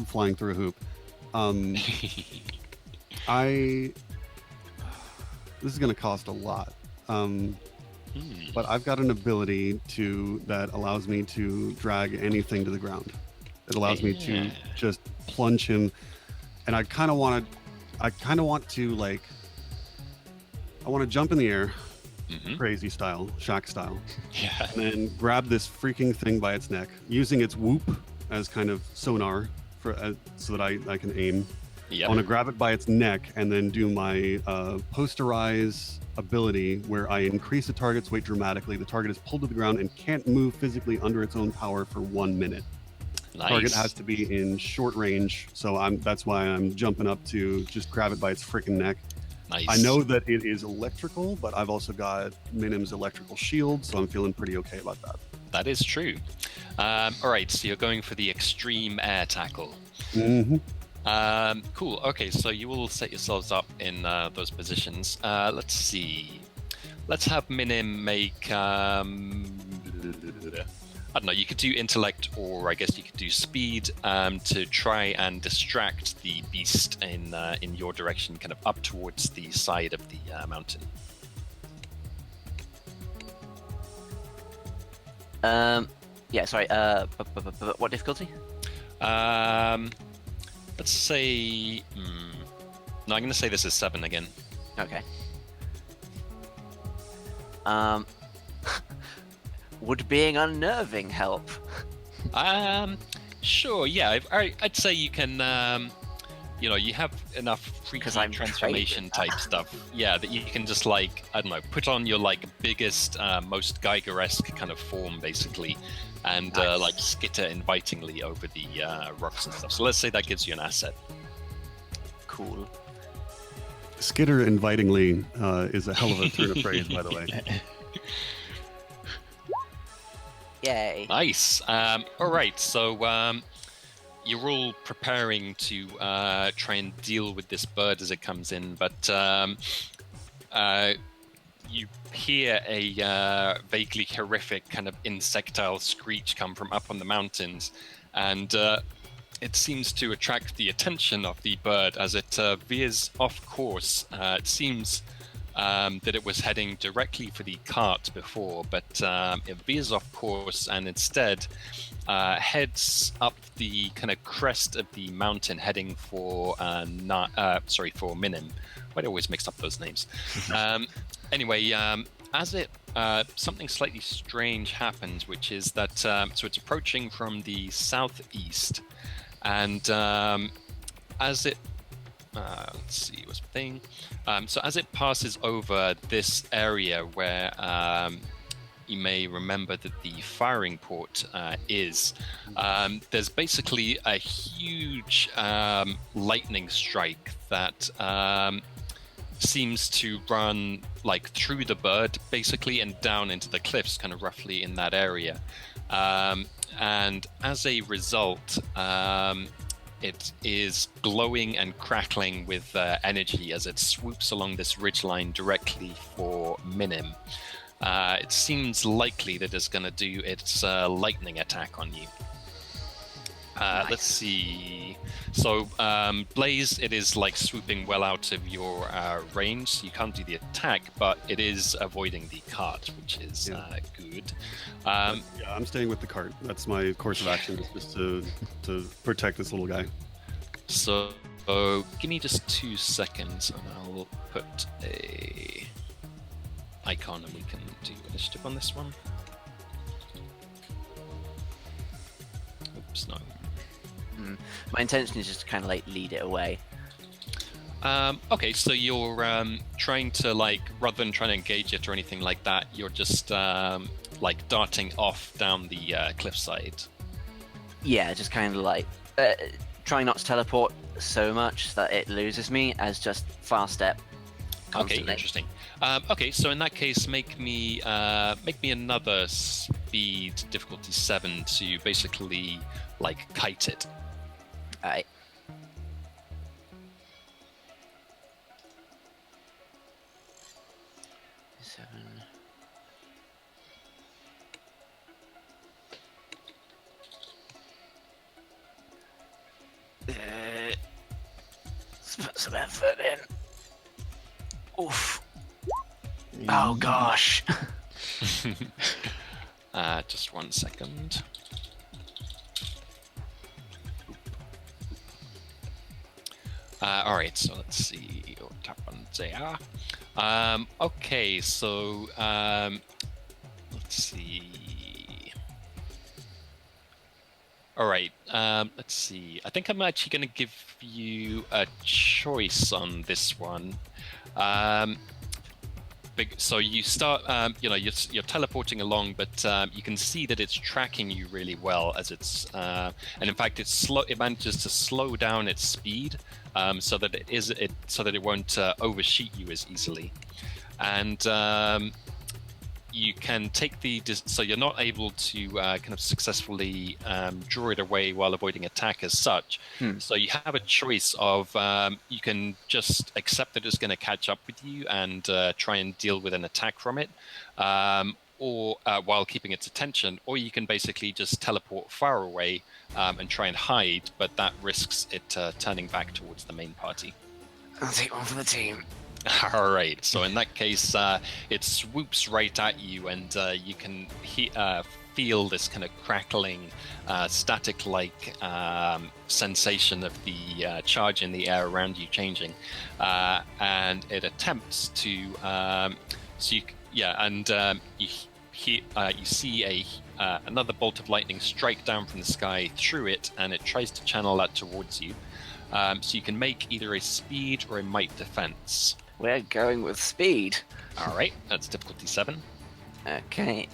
flying through a hoop. This is going to cost a lot. But I've got an ability that allows me to drag anything to the ground. It allows me to just plunge him, and I kind of want to jump in the air, crazy style, Shaq style, and then grab this freaking thing by its neck, using its whoop as kind of sonar so that I can aim. Yep. I want to grab it by its neck and then do my posterize ability, where I increase the target's weight dramatically. The target is pulled to the ground and can't move physically under its own power for 1 minute. Nice. Target has to be in short range, so that's why I'm jumping up to just grab it by its freaking neck. Nice. I know that it is electrical, but I've also got Minim's electrical shield, so I'm feeling pretty okay about that. That is true. All right, so you're going for the extreme air tackle. Mm-hmm. Cool. Okay, so you will set yourselves up in those positions. Let's see. Let's have Minim make. I don't know. You could do intellect, or I guess you could do speed to try and distract the beast in your direction, kind of up towards the side of the mountain. Yeah, sorry. What difficulty? Let's say. No, I'm going to say this is 7 again. Okay. Would being unnerving help? Sure. Yeah, I'd say you can. You have enough freaky I'm transformation type stuff. Yeah, that you can just like, I don't know, put on your like biggest, most Geiger-esque kind of form basically, and Nice. like skitter invitingly over the rocks and stuff. So let's say that gives you an asset. Cool. Skitter invitingly is a hell of a turn of phrase, by the way. Yay. Nice. All right. So you're all preparing to try and deal with this bird as it comes in, but you hear a vaguely horrific kind of insectile screech come from up on the mountains, and it seems to attract the attention of the bird as it veers off course. It seems that it was heading directly for the cart before, but it veers off course and instead heads up the kind of crest of the mountain, heading for for Minim. Why do I always mix up those names? Anyway, as it something slightly strange happens, which is that so it's approaching from the southeast, and as it let's see what's the thing. So as it passes over this area where you may remember that the firing port is, there's basically a huge lightning strike that seems to run like through the bird basically and down into the cliffs, kind of roughly in that area. And as a result, it is glowing and crackling with energy as it swoops along this ridgeline directly for Minim. It seems likely that it's going to do its lightning attack on you. Nice. Let's see. So, Blaze, it is like swooping well out of your range, so you can't do the attack, but it is avoiding the cart, which is good. Yeah, I'm staying with the cart. That's my course of action, is just to protect this little guy. So, give me just 2 seconds, and I'll put a icon, and we can do initiative on this one. Oops, no. My intention is just to kind of like lead it away. Okay, so you're trying to like, rather than trying to engage it or anything like that, you're just like darting off down the cliffside. Yeah, just kind of like trying not to teleport so much that it loses me, as just fast step. Constantly. Okay, interesting. Okay, so in that case, make me another speed difficulty 7 to basically like kite it. Alright. Let's put some effort in. Oof. Oh gosh. Just 1 second. All right, so let's see what happens there. Okay, so let's see. All right, let's see. I think I'm actually going to give you a choice on this one. So you start, you're teleporting along, but you can see that it's tracking you really well as it's, and in fact, it manages to slow down its speed, so that it won't overshoot you as easily, and you can take so you're not able to kind of successfully draw it away while avoiding attack as such. So you have a choice of you can just accept that it's going to catch up with you and try and deal with an attack from it, or while keeping its attention, or you can basically just teleport far away and try and hide, but that risks it turning back towards the main party. I'll take one for the team. All right. So in that case, it swoops right at you, and you can feel this kind of crackling, static-like sensation of the charge in the air around you changing, and it attempts to. You see another bolt of lightning strike down from the sky through it, and it tries to channel that towards you. So you can make either a speed or a might defense. We're going with speed. All right, that's difficulty 7. Okay.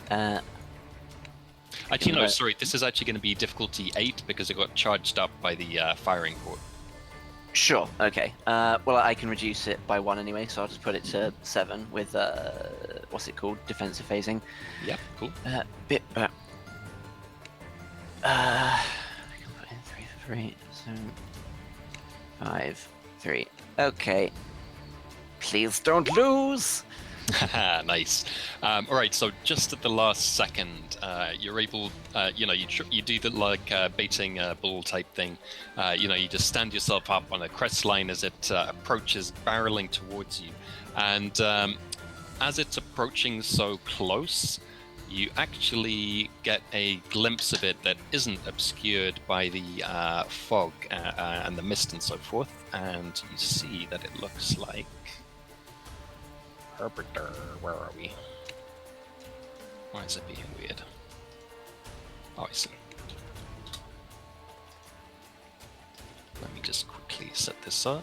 Actually, no, sorry. This is actually going to be difficulty 8 because it got charged up by the firing port. Sure. Okay. Well, I can reduce it by 1 anyway, so I'll just put it to 7 with what's it called? Defensive phasing. Yeah, cool. Bit. I can put in 3 for free. So 5, 3. Okay. Please don't lose. Nice. All right, so just at the last second, you're able, you do the baiting bull type thing. You just stand yourself up on a crest line as it approaches, barreling towards you, and as it's approaching so close, you actually get a glimpse of it that isn't obscured by the fog and the mist and so forth, and you see that it looks like. Where are we? Why is it being weird? Oh, I see. Let me just quickly set this up.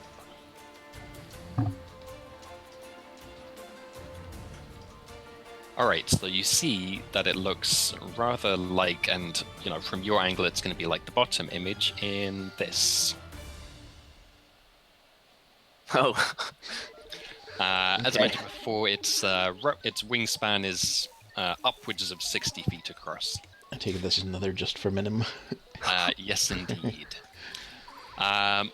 Alright, so you see that it looks rather like, and from your angle it's going to be like the bottom image in this. Oh. As I mentioned before, its wingspan is upwards of 60 feet across. I take it this is another just for minim. Yes, indeed.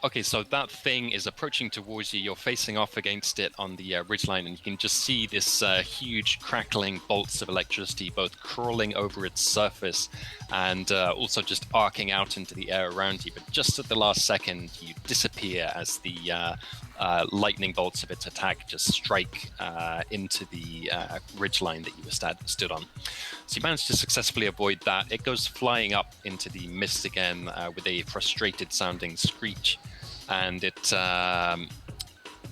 Okay, so that thing is approaching towards you. You're facing off against it on the ridgeline, and you can just see this huge crackling bolts of electricity both crawling over its surface and also just arcing out into the air around you. But just at the last second, you disappear as the lightning bolts of its attack just strike into the ridgeline that you were stood on. So you manage to successfully avoid that. It goes flying up into the mist again with a frustrated sounding screech, and it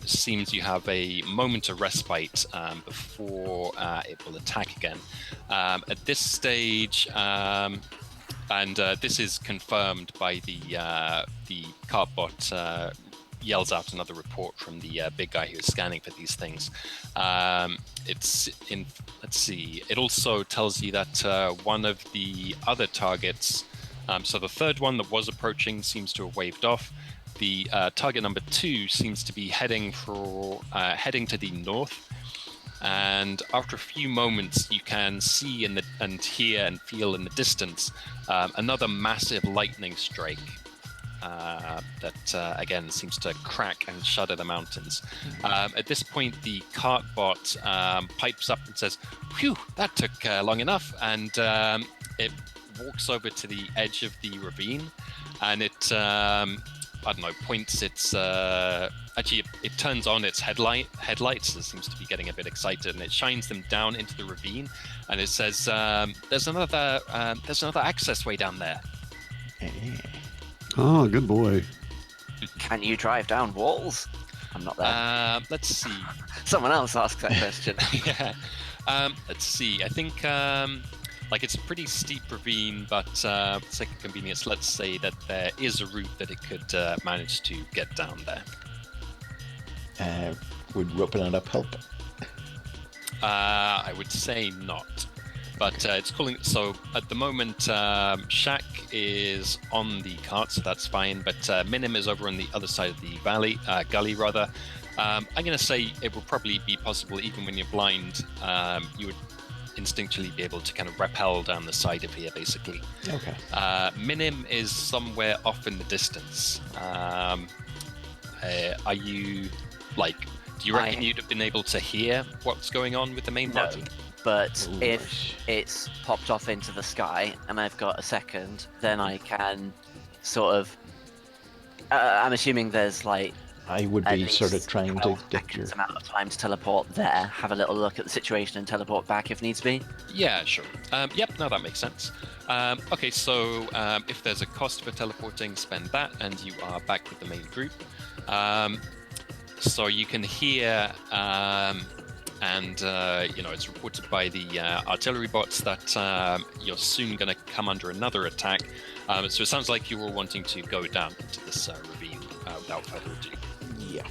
seems you have a moment of respite before it will attack again. At this stage, and this is confirmed by the cartbot yells out another report from the big guy who is scanning for these things. Let's see. It also tells you that one of the other targets, so the third one that was approaching seems to have waved off. The target number 2 seems to be heading to the north. And after a few moments, you can see and hear and feel in the distance another massive lightning strike. That again seems to crack and shudder the mountains. At this point, the cartbot pipes up and says, "Phew, that took long enough," and it walks over to the edge of the ravine, and it, points its. Actually, it turns on its headlights. It seems to be getting a bit excited, and it shines them down into the ravine, and it says, "There's another access way down there." Oh, good boy. Can you drive down walls? I'm not there. Let's see. Someone else asked that question. Yeah. Let's see. I think it's a pretty steep ravine, but for the sake of convenience, let's say that there is a route that it could manage to get down there. Would roping it up help? I would say not. But it's calling. So at the moment, Shaq is on the cart, so that's fine. But Minim is over on the other side of the gully rather. I'm going to say it will probably be possible, even when you're blind, you would instinctually be able to kind of rappel down the side of here, basically. Okay. Minim is somewhere off in the distance. Are you do you reckon you'd have been able to hear what's going on with the main party? But if it's popped off into the sky and I've got a second, then I can sort of. I'm assuming there's I would be sort of trying to get your... amount of time to teleport there, have a little look at the situation, and teleport back if needs be. Yeah, sure. Yep, no, that makes sense. Okay, so if there's a cost for teleporting, spend that, and you are back with the main group. So you can hear, and it's reported by the artillery bots that you're soon going to come under another attack. So it sounds like you're all wanting to go down into this ravine without further ado. Yeah.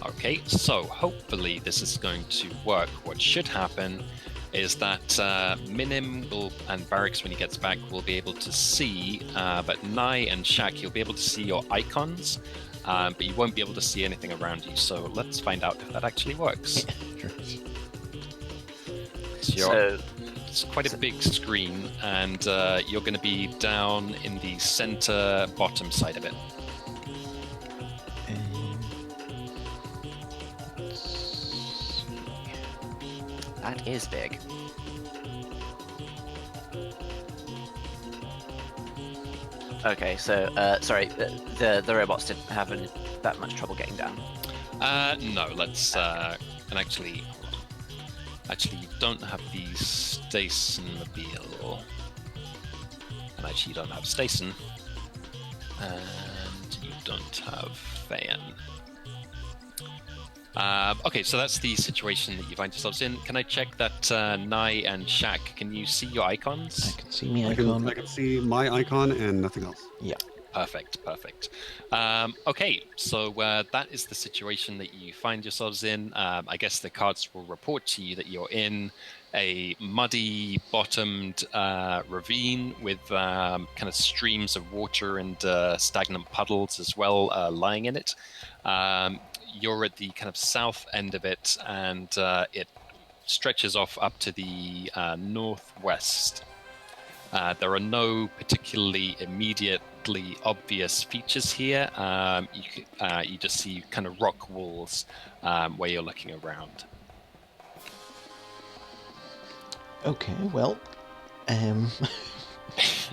Okay, so hopefully this is going to work. What should happen is that Minim and Barracks, when he gets back, will be able to see, but Nai and Shaq, you'll be able to see your icons, but you won't be able to see anything around you. So let's find out if that actually works. So it's quite a big screen, and you're going to be down in the center bottom side of it. That is big. Okay, so sorry, the robots didn't have that much trouble getting down. No, let's and actually, you don't have the Stason-mobile, and actually you don't have Stason, and you don't have Fan. Okay, so that's the situation that you find yourselves in. Can I check that Nai and Shaq, can you see your icons? I can see my icon. I can see my icon and nothing else. Yeah. Perfect. Okay, so that is the situation that you find yourselves in. I guess the cards will report to you that you're in a muddy bottomed ravine with kind of streams of water and stagnant puddles as well lying in it. You're at the kind of south end of it, and it stretches off up to the northwest. There are no particularly immediately obvious features here. You just see kind of rock walls where you're looking around. Okay, well,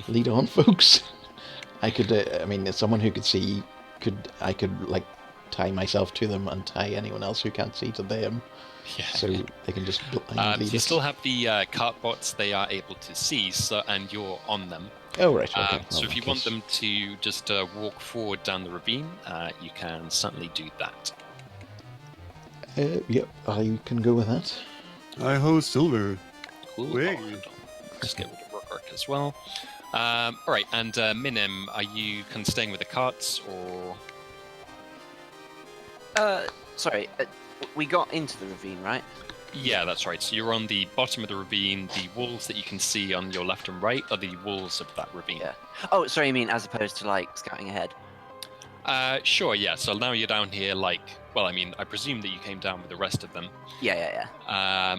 lead on, folks. I could, as someone who could see, I could like tie myself to them and tie anyone else who can't see to them. Yeah. So they can just lead you us. still have the cart bots they are able to see, and you're on them. Oh, right, okay. So if you want them to just walk forward down the ravine, you can certainly do that. Yep, I can go with that. Hi-ho, Silver. Cool. Wait. Just get rid of Rook as well. All right, and Minim, are you kind of staying with the carts, or...? Sorry, we got into the ravine, right? Yeah, that's right. So you're on the bottom of the ravine. The walls that you can see on your left and right are the walls of that ravine. Yeah. Oh, sorry, you mean as opposed to, like, scouting ahead? Sure, yeah. So now you're down here, like... Well, I mean, I presume that you came down with the rest of them. Yeah.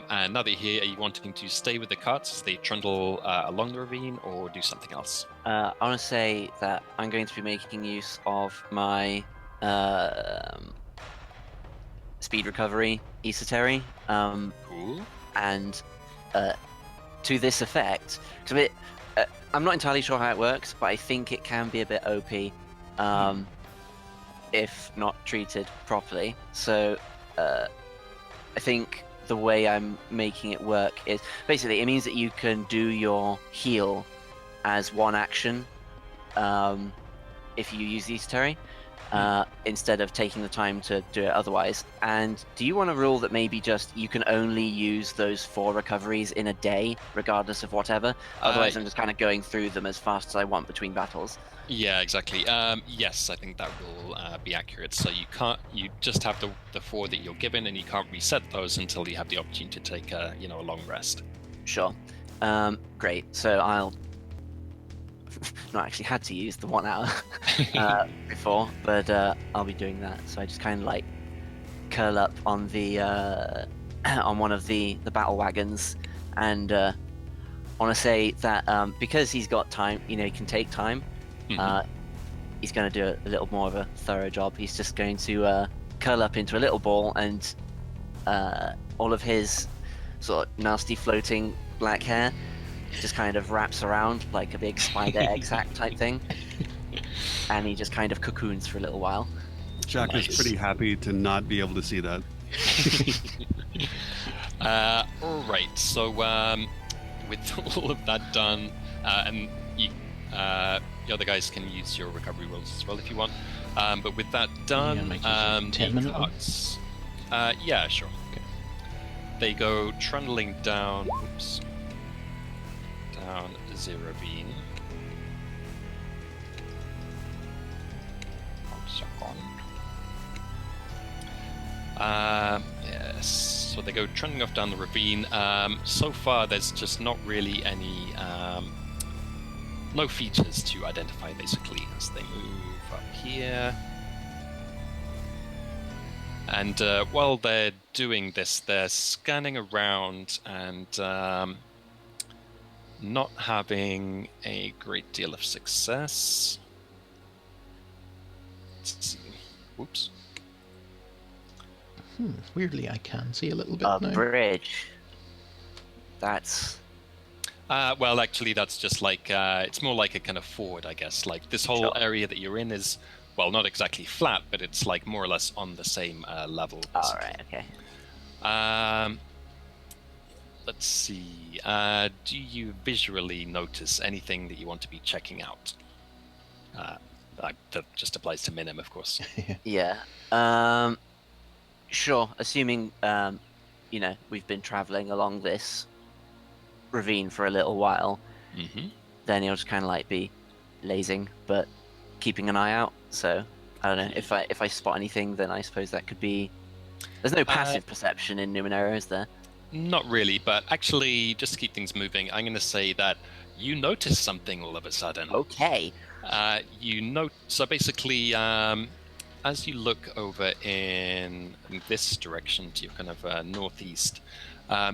And now that you're here, are you wanting to stay with the carts as they trundle along the ravine, or do something else? I want to say that I'm going to be making use of my... speed recovery esotery, Cool. and to this effect, because I'm not entirely sure how it works, but I think it can be a bit OP if not treated properly. So I think the way I'm making it work is basically it means that you can do your heal as one action if you use the esotery. Instead of taking the time to do it otherwise. And do you want a rule that maybe just you can only use those 4 recoveries in a day, regardless of whatever? Otherwise, I'm just kind of going through them as fast as I want between battles. Yeah, exactly. Yes, I think that will be accurate. So you just have the 4 that you're given, and you can't reset those until you have the opportunity to take a long rest. Sure. Great. So I'll not actually had to use the 1 hour before, but I'll be doing that. So I just kind of like curl up on the on one of the battle wagons, and I want to say that because he's got time, he can take time. He's going to do a little more of a thorough job. He's just going to curl up into a little ball, and all of his sort of nasty floating black hair just kind of wraps around like a big spider egg sac type thing, and he just kind of cocoons for a little while. Jack is pretty happy to not be able to see that. All right. So with all of that done, and you, the other guys can use your recovery rolls as well if you want. But with that done, make use of 10 minute one? carts. Yeah, sure. Okay. They go trundling down. Oops. Down the ravine. 1 second. Yes. So they go trundling off down the ravine. So far, there's just not really any no features to identify, basically, as they move up here. And while they're doing this, they're scanning around and not having a great deal of success. Let's see. Whoops. Weirdly, I can see a little bit A now. bridge. That's... Well, actually, that's just like, it's more like a kind of ford, I guess. Like, this whole area that you're in is, well, not exactly flat, but it's like more or less on the same level. All right, okay. Let's see. Do you visually notice anything that you want to be checking out? That just applies to Minim, of course. Yeah. Sure. Assuming, you know, we've been traveling along this ravine for a little while, then you'll just kind of like be lazing, but keeping an eye out. So I don't know if I spot anything, then I suppose that could be. There's no passive perception in Numenera, is there? Not really, but actually, just to keep things moving, I'm going to say that you notice something all of a sudden. Okay. So basically, as you look over in this direction to your kind of northeast,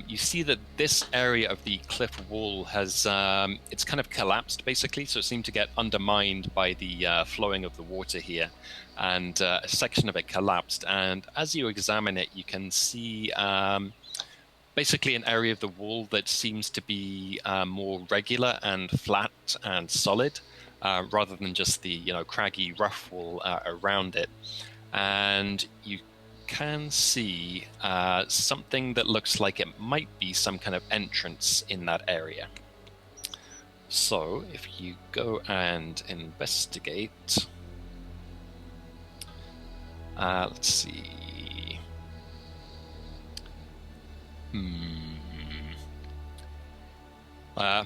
you see that this area of the cliff wall has it's kind of collapsed, basically. So it seemed to get undermined by the flowing of the water here, and a section of it collapsed. And as you examine it, you can see basically an area of the wall that seems to be more regular and flat and solid, rather than just the craggy rough wall around it. And you can see something that looks like it might be some kind of entrance in that area. So if you go and investigate, let's see. I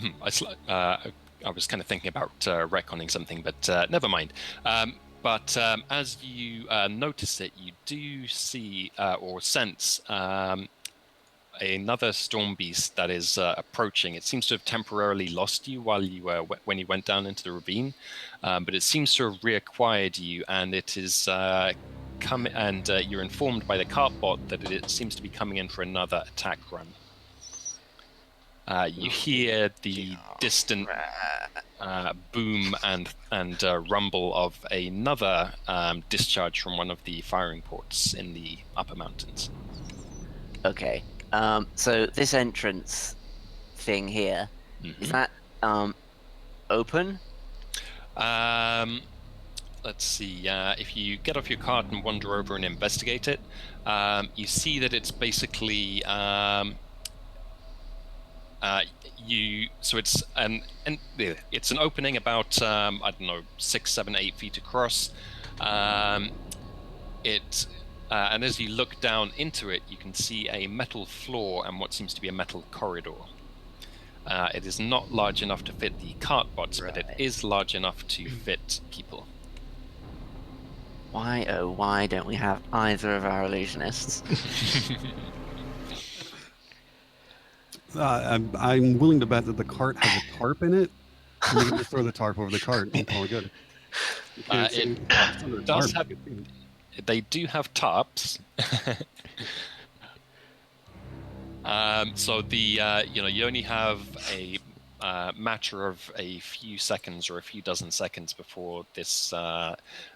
was kind of thinking about retconning something, but never mind. But as you notice it, you do see or sense another storm beast that is approaching. It seems to have temporarily lost you while you when you went down into the ravine, but it seems to have reacquired you, and it is and you're informed by the cartbot that it seems to be coming in for another attack run. You hear the distant boom and rumble of another discharge from one of the firing ports in the upper mountains. Okay. So this entrance thing here, is that open? Let's see. If you get off your cart and wander over and investigate it, you see that it's basically it's an opening about I don't know 6, 7, 8 feet across. And as you look down into it, you can see a metal floor and what seems to be a metal corridor. It is not large enough to fit the cart bots, but it is large enough to fit people. Why, oh, why don't we have either of our illusionists? I'm willing to bet that the cart has a tarp in it. And we can just throw the tarp over the cart and call it good. They do have tarps. So you only have a matter of a few seconds or a few dozen seconds before this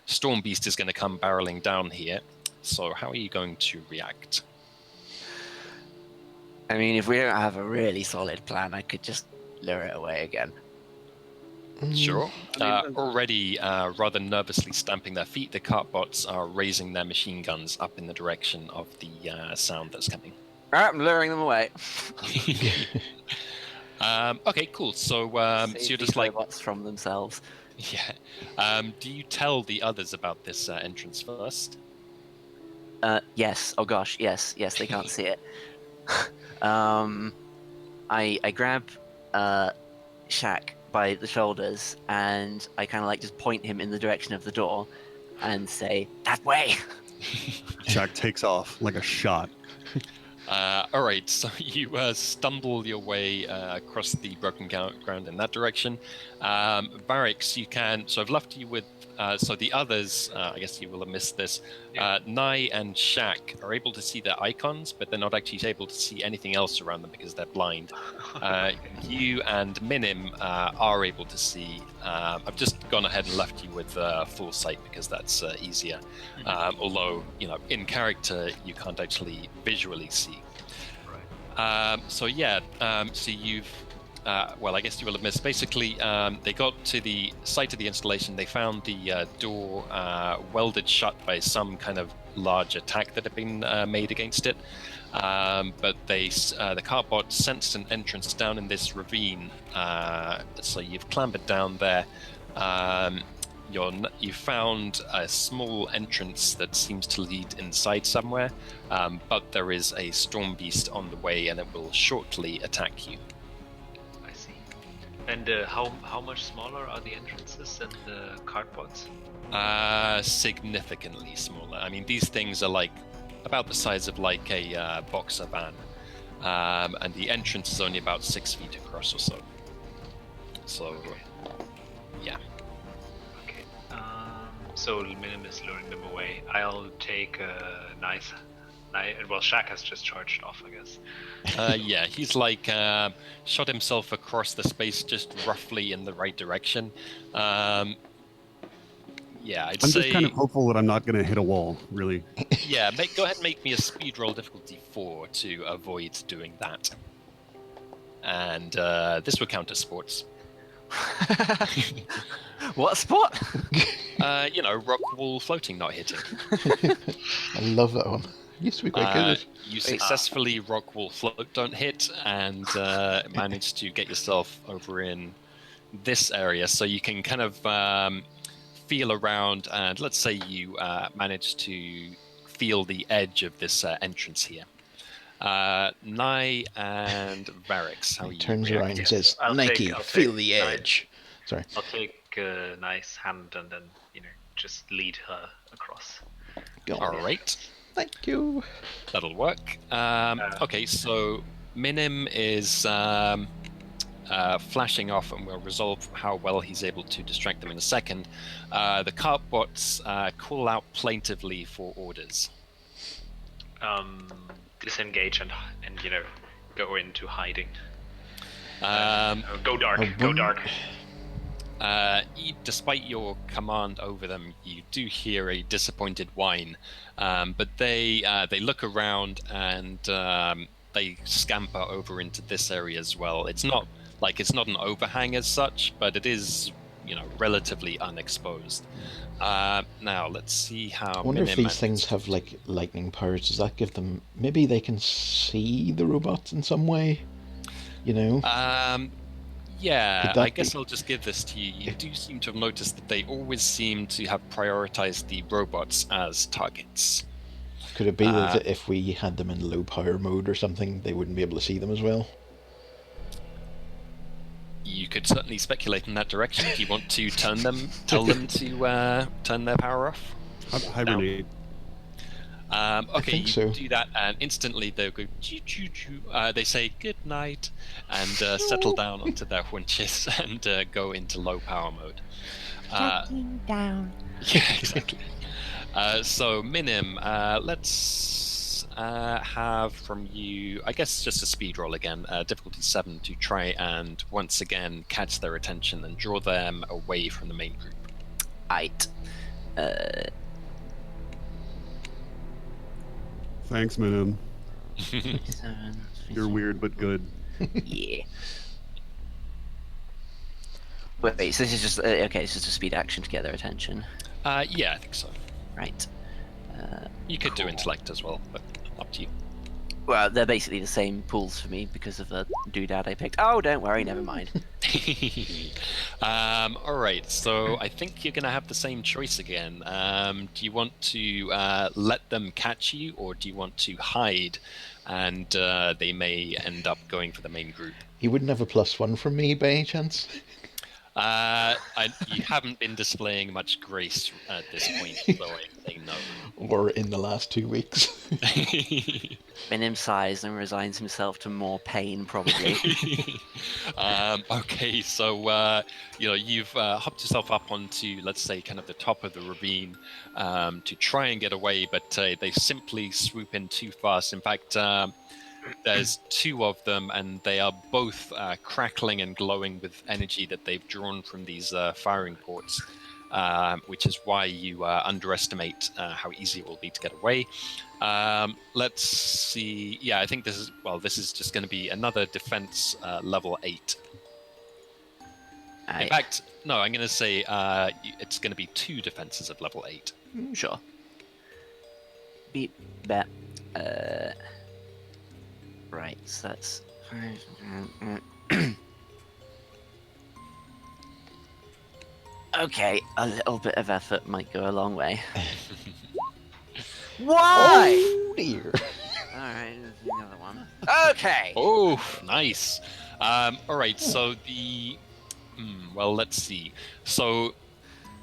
storm beast is going to come barreling down here. So how are you going to react? I mean, if we don't have a really solid plan, I could just lure it away again. Sure. I mean, Already rather nervously stamping their feet, the cartbots are raising their machine guns up in the direction of the sound that's coming. I'm luring them away. Okay, cool. So Save you're these just like, robots from themselves. yeah. Do you tell the others about this entrance first? Yes. Oh gosh. Yes. Yes. They can't see it. I grab Shaq by the shoulders and I kind of like just point him in the direction of the door and say, "That way." Shaq takes off like a shot. All right, so you stumble your way across the broken ground in that direction. Varix, you can. So I've left you with. So the others, I guess you will have missed this. Nye and Shaq are able to see their icons, but they're not actually able to see anything else around them because they're blind. You and Minim are able to see. I've just gone ahead and left you with full sight because that's easier. Although, in character, you can't actually visually see. So you've, well, I guess you will have missed. Basically, they got to the site of the installation. They found the door welded shut by some kind of large attack that had been made against it. But the carbot sensed an entrance down in this ravine. So you've clambered down there. You found a small entrance that seems to lead inside somewhere, but there is a storm beast on the way, and it will shortly attack you. I see. And how much smaller are the entrances than the cardboards? Significantly smaller. I mean, these things are like about the size of like a boxer van, and the entrance is only about 6 feet across or so. So, yeah. So Minim is luring them away. I'll take a nice. Well, Shaq has just charged off, I guess. Yeah, he's like shot himself across the space just roughly in the right direction. Yeah, I'm just kind of hopeful that I'm not going to hit a wall, really. Yeah, go ahead and make me a speed roll difficulty 4 to avoid doing that. And this would count as sports. What sport? Rock wall floating, not hitting. I love that one. Used to be quite good. You successfully rock wall float, don't hit, and manage to get yourself over in this area. So you can kind of feel around, and let's say you manage to feel the edge of this entrance here. Nye and Varix, how are you? Turns reacting? around and says, I'll "Nike, take feel the edge." Sorry. I'll take a nice hand and then just lead her across. All right. Thank you. That'll work. Okay, so Minim is flashing off, and we'll resolve how well he's able to distract them in a second. The cartbots call out plaintively for orders. Disengage and go into hiding. Go dark. Oh, Go dark. Despite your command over them, you do hear a disappointed whine, but they look around and they scamper over into this area as well. It's not an overhang as such, but it is relatively unexposed. Now let's see how. I wonder if these things have like lightning powers. Does that give them? Maybe they can see the robots in some way. Yeah, I guess I'll just give this to you. You do seem to have noticed that they always seem to have prioritized the robots as targets. Could it be that if we had them in low power mode or something, they wouldn't be able to see them as well? You could certainly speculate in that direction. Do you want to tell them to turn their power off? Hibernate. Okay, you so. do that, and instantly they'll go choo-choo-choo. They say good night and settle down onto their winches and go into low power mode. Shutting down. Yeah, exactly. So Minim, let's have from you, I guess, just a speed roll again, difficulty 7, to try and once again catch their attention and draw them away from the main group. Aight. Thanks, Minim. 7, You're weird but good. Yeah. Wait, so this is just okay. It's just a speed action to get their attention, Yeah, I think so. right? You could do Cool. intellect as well, but up to you. Well, they're basically the same pools for me because of the doodad I picked. Oh, don't worry, never mind. All right, so I think you're going to have the same choice again. Do you want to let them catch you, or do you want to hide, and they may end up going for the main group? He wouldn't have a +1 from me by any chance? You haven't been displaying much grace at this point, so I say no. Or in the last 2 weeks? Minim sighs and resigns himself to more pain, probably. Okay, so you've hopped yourself up onto, let's say, kind of the top of the ravine to try and get away, but they simply swoop in too fast. In fact, there's 2 of them, and they are both crackling and glowing with energy that they've drawn from these firing ports, which is why you underestimate how easy it will be to get away. Let's see. Yeah, I think this is just going to be another defense level 8. In fact, no, I'm going to say it's going to be 2 defenses of level 8. Sure. Beep, bet. Right, so that's... Okay, a little bit of effort might go a long way. Why? Oh dear. Alright, another one. Okay! Oh, nice. All right, so the... well, let's see. So,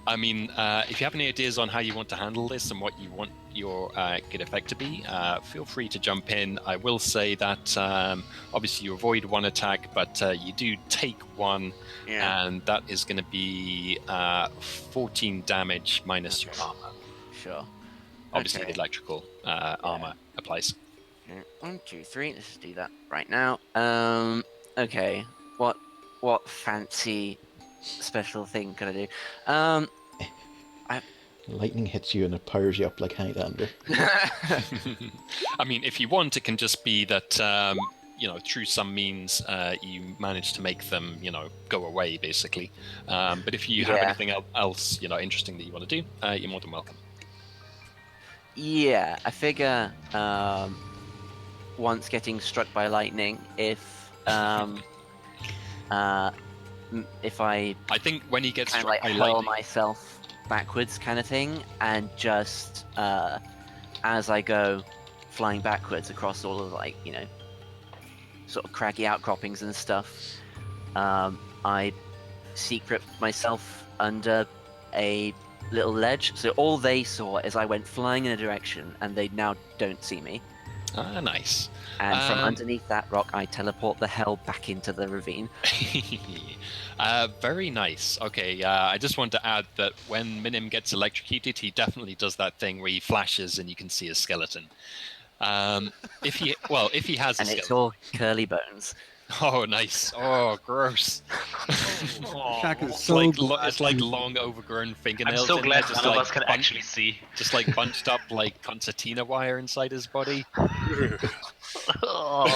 I mean, if you have any ideas on how you want to handle this and what you want your good effect to be, feel free to jump in. I will say that obviously you avoid 1 attack, but you do take 1, and that is going to be 14 damage minus your armor. Sure. Obviously, Okay. the electrical armor applies. 1, 2, 3. Let's just do that right now. Okay. What fancy special thing could I do? Lightning hits you and it powers you up like Highlander. I mean, if you want, it can just be that through some means you manage to make them go away, basically. But if you have anything else interesting that you want to do, you're more than welcome. Yeah, I figure once getting struck by lightning, if I think when he gets kind struck of by hurl lightning, myself backwards kind of thing, and just as I go flying backwards across all of sort of craggy outcroppings and stuff, I secret myself under a little ledge, so all they saw is I went flying in a direction and they now don't see me. Nice. And from underneath that rock I teleport the hell back into the ravine. Very nice. Okay, I just want to add that when Minim gets electrocuted, he definitely does that thing where he flashes and you can see his skeleton. If he has a skeleton. And it's all curly bones. Oh, nice. Oh, gross. Shaq is It's so like glad it's like to- long overgrown I'm fingernails. so in glad there, none of us can actually see. just like bunched up like concertina wire inside his body. Oh.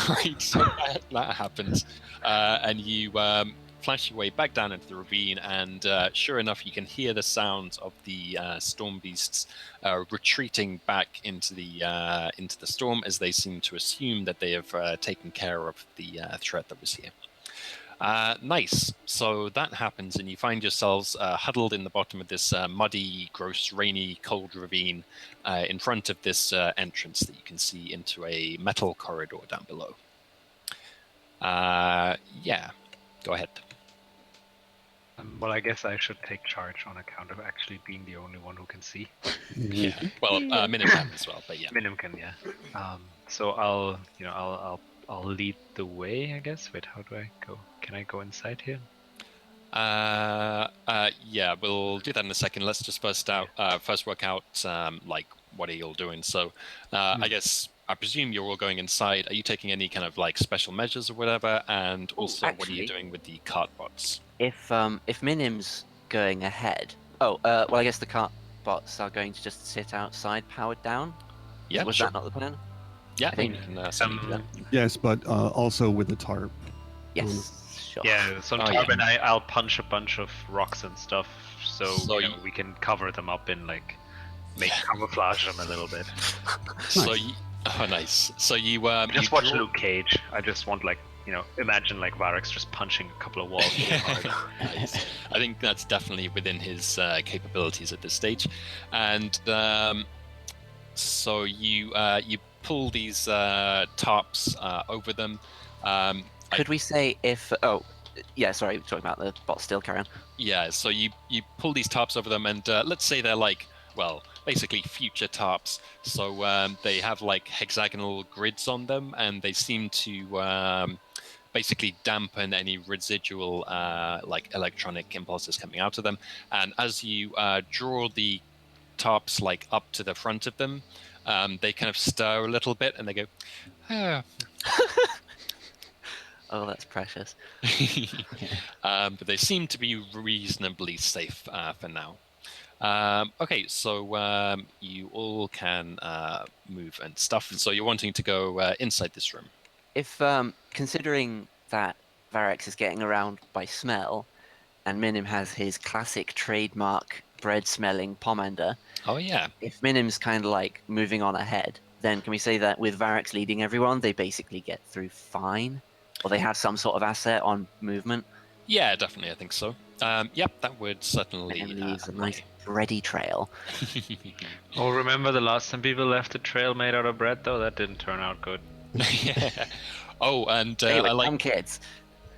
Right, so that happens, and you flash your way back down into the ravine, and sure enough, you can hear the sounds of the storm beasts retreating back into the storm, as they seem to assume that they have taken care of the threat that was here. Nice. So that happens, and you find yourselves huddled in the bottom of this muddy, gross, rainy, cold ravine in front of this entrance that you can see into a metal corridor down below. Yeah, go ahead. Well, I guess I should take charge on account of actually being the only one who can see. Yeah. Well, Minim can as well, but yeah. Minim can, yeah. So I'll lead the way, I guess. Wait, how do I go? Can I go inside here? Yeah, we'll do that in a second. Let's just first work out like what are you all doing. So I presume you're all going inside. Are you taking any kind of like special measures or whatever? And also, what are you doing with the cart bots? If Minim's going ahead, well, I guess the cart bots are going to just sit outside, powered down. Yeah, was that not the plan? Yeah, I think you can certainly do that. Yes, but also with the tarp. Yes, Sure. Yeah, so on Oh, Tarbin, I'll punch a bunch of rocks and stuff, so we can cover them up in make camouflage them a little bit. So Nice. nice. So you Just you watch draw... Luke Cage. I just want imagine Varix just punching a couple of walls really hard. Nice. I think that's definitely within his capabilities at this stage, and so you pull these tarps over them. Could we say if? Oh, yeah. Sorry, we're talking about the bot still. Carry on. Yeah, so you pull these tarps over them, and let's say they're basically future tarps. So they have hexagonal grids on them, and they seem to basically dampen any residual electronic impulses coming out of them. And as you draw the tarps up to the front of them, they kind of stir a little bit, and they go. "Ah." Oh, that's precious. But they seem to be reasonably safe for now. Okay, so you all can move and stuff. So you're wanting to go inside this room. If considering that Varex is getting around by smell, and Minim has his classic trademark bread-smelling pomander. Oh yeah. If Minim's kind of moving on ahead, then can we say that with Varex leading everyone, they basically get through fine, or they have some sort of asset on movement? Yeah, definitely. I think so. Yep, that would certainly And leaves a apply. nice bready trail. Oh, remember the last time people left a trail made out of bread, though? That didn't turn out good. Yeah. Oh, and They were I dumb kids.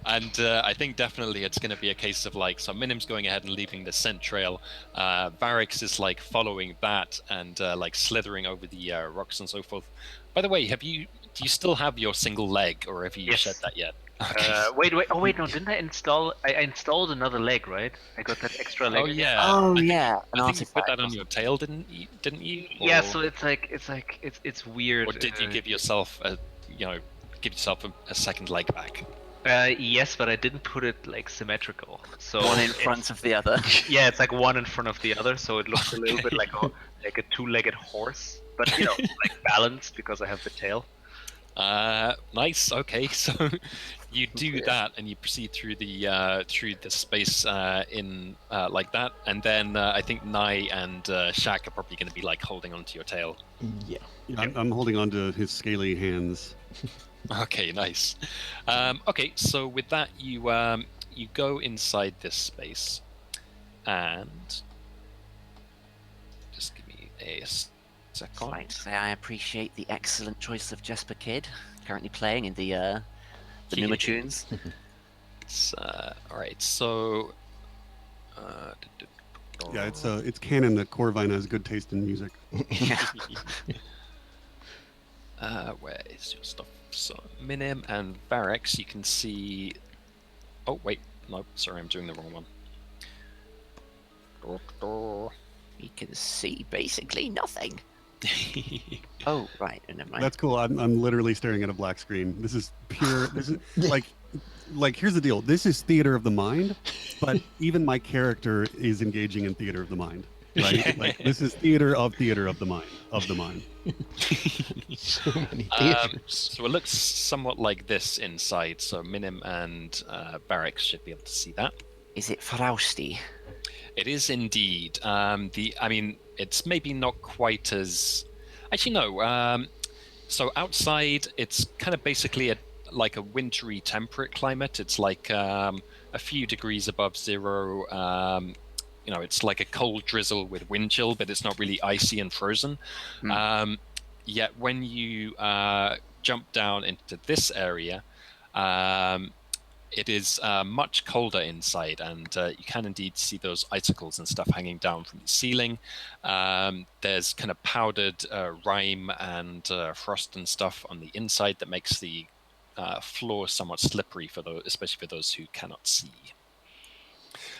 And I think definitely it's going to be a case of so Minim's going ahead and leaving the scent trail. Varix is following that and slithering over the rocks and so forth. By the way, do you still have your single leg, or have you Yes. shed that yet? Wait. Oh, wait. No, didn't I install? I installed another leg, right? I got that extra leg. Oh yeah. Oh I think, yeah, an I think you put artifact. that on your tail, didn't you? Yeah. Or- So it's weird. Or did you give yourself a second leg back? Yes, but I didn't put it symmetrical. So One in front of the other. Yeah, it's one in front of the other, so it looks a little bit like a two-legged horse, but balanced because I have the tail. Nice. Okay, so you do that, and you proceed through the space in like that, and then I think Nai and Shaq are probably going to be holding onto your tail. Yeah. I'm holding on to his scaly hands. Okay, nice. Okay, so with that, you go inside this space, and just give me a second. I'd like to say I appreciate the excellent choice of Jesper Kidd, currently playing in the Numa tunes. It's all right. So, Yeah, it's canon that Corvine has good taste in music. Where is your stuff? So Minim and Varex, you can see. Oh wait, no, sorry, I'm doing the wrong one. We can see basically nothing. Oh right, never mind. That's cool. I'm literally staring at a black screen. This is pure. This is like here's the deal. This is theater of the mind, but even my character is engaging in theater of the mind. Right? This is theater of the mind of the mind. So many theaters. So it looks somewhat like this inside. So Minim and Varex should be able to see that. Is it Frausti? It is indeed. It's maybe not quite as. Actually, no. So outside, it's kind of basically a wintry temperate climate. It's a few degrees above zero. It's like a cold drizzle with wind chill, but it's not really icy and frozen. Yet when you jump down into this area, it is much colder inside, and you can indeed see those icicles and stuff hanging down from the ceiling. There's kind of powdered rime and frost and stuff on the inside that makes the floor somewhat slippery especially for those who cannot see.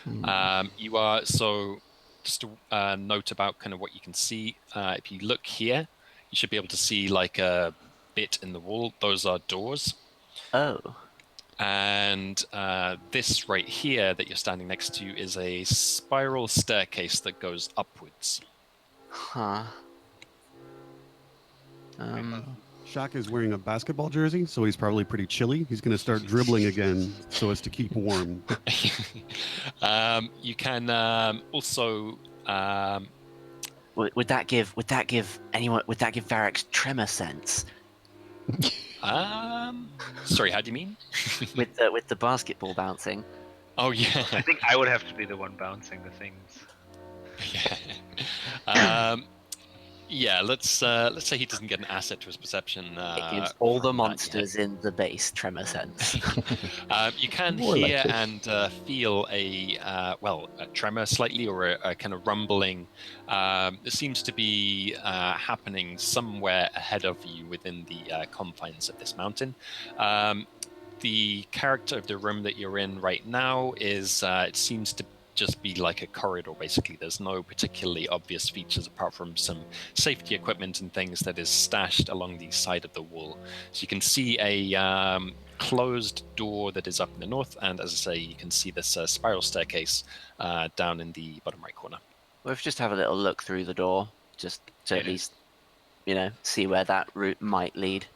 You are just a note about kind of what you can see. If you look here, you should be able to see a bit in the wall. Those are doors. Oh. And this right here that you're standing next to is a spiral staircase that goes upwards. Huh. Shaq is wearing a basketball jersey, so he's probably pretty chilly. He's going to start dribbling again so as to keep warm. You can also. Would that give Varric's tremor sense? Sorry, how do you mean? with the basketball bouncing. Oh yeah. I think I would have to be the one bouncing the things. Yeah. Yeah. Let's say he doesn't get an asset to his perception. It gives all the from that, monsters in the base tremor sense. You can More hear likely. and feel a tremor slightly, or a kind of rumbling. It seems to be happening somewhere ahead of you within the confines of this mountain. The character of the room that you're in right now is it seems to just be like a corridor, basically. There's no particularly obvious features apart from some safety equipment and things that is stashed along the side of the wall. So you can see a closed door that is up in the north, and as I say, you can see this spiral staircase down in the bottom right corner. We'll just have a little look through the door, just to at least, see where that route might lead.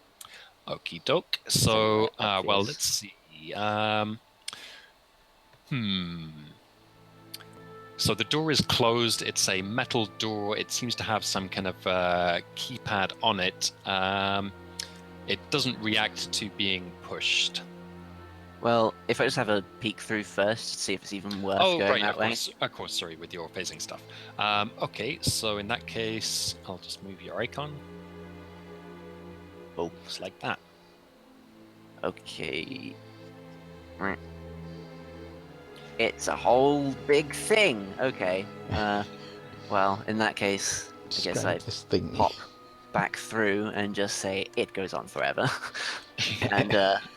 Okie doke. So, that well, is- let's see. So the door is closed. It's a metal door. It seems to have some kind of keypad on it. It doesn't react to being pushed. Well, if I just have a peek through first to see if it's even worth going that way. Of course, sorry, with your phasing stuff. Okay, so in that case, I'll just move your icon. Oh, just like that. Okay. It's a whole big thing. Okay. Well, in that case, I guess I Describe this thing. pop back through and just say it goes on forever. And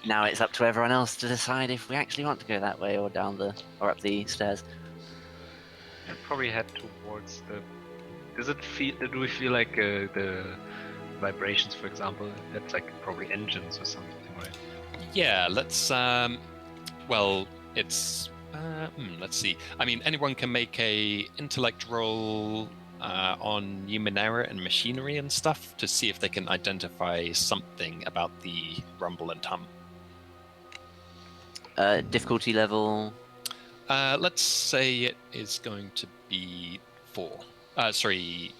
now it's up to everyone else to decide if we actually want to go that way or up the stairs. I'd probably head towards the. Do we feel like the vibrations, for example? That's like probably engines or something, right? Yeah, let's. Well, it's. Let's see. I mean, anyone can make a intellect roll on Numenera and machinery and stuff to see if they can identify something about the rumble and hum. Difficulty level. Let's say it is going to be 4. Sorry.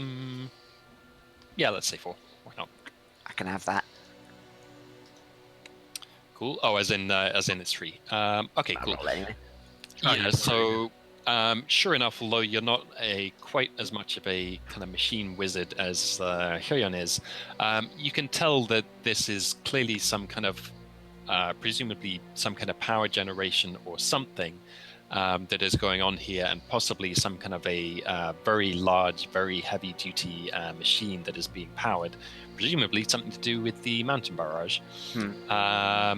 Yeah, let's say 4. Why not? I can have that. Cool. Oh, as in it's 3. Okay, cool. Roll anyway. Yeah. So, sure enough, although you're not quite as much of a kind of machine wizard as Hyoyeon is, you can tell that this is clearly some kind of, presumably some kind of power generation or something that is going on here, and possibly some kind of a very large, very heavy-duty machine that is being powered, presumably something to do with the mountain barrage. Do I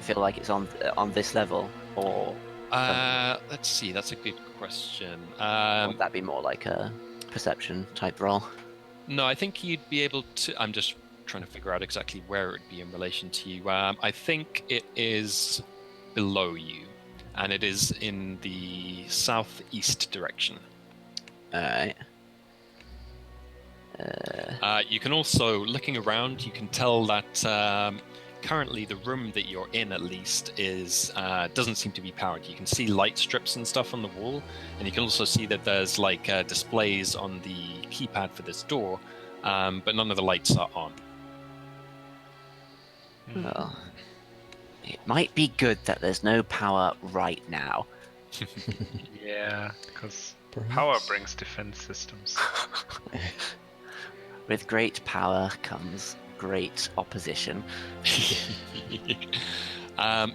feel like it's on this level, or? Let's see. That's a good question. Would that be more like a perception type roll? No, I think you'd be able to. I'm just trying to figure out exactly where it would be in relation to you. I think it is below you, and it is in the southeast direction. All right. You can also, looking around, you can tell that currently the room that you're in, at least, is doesn't seem to be powered. You can see light strips and stuff on the wall, and you can also see that there's like displays on the keypad for this door, but none of the lights are on. Well, it might be good that there's no power right now. Yeah, because Perhaps. power brings defense systems. With great power comes great opposition.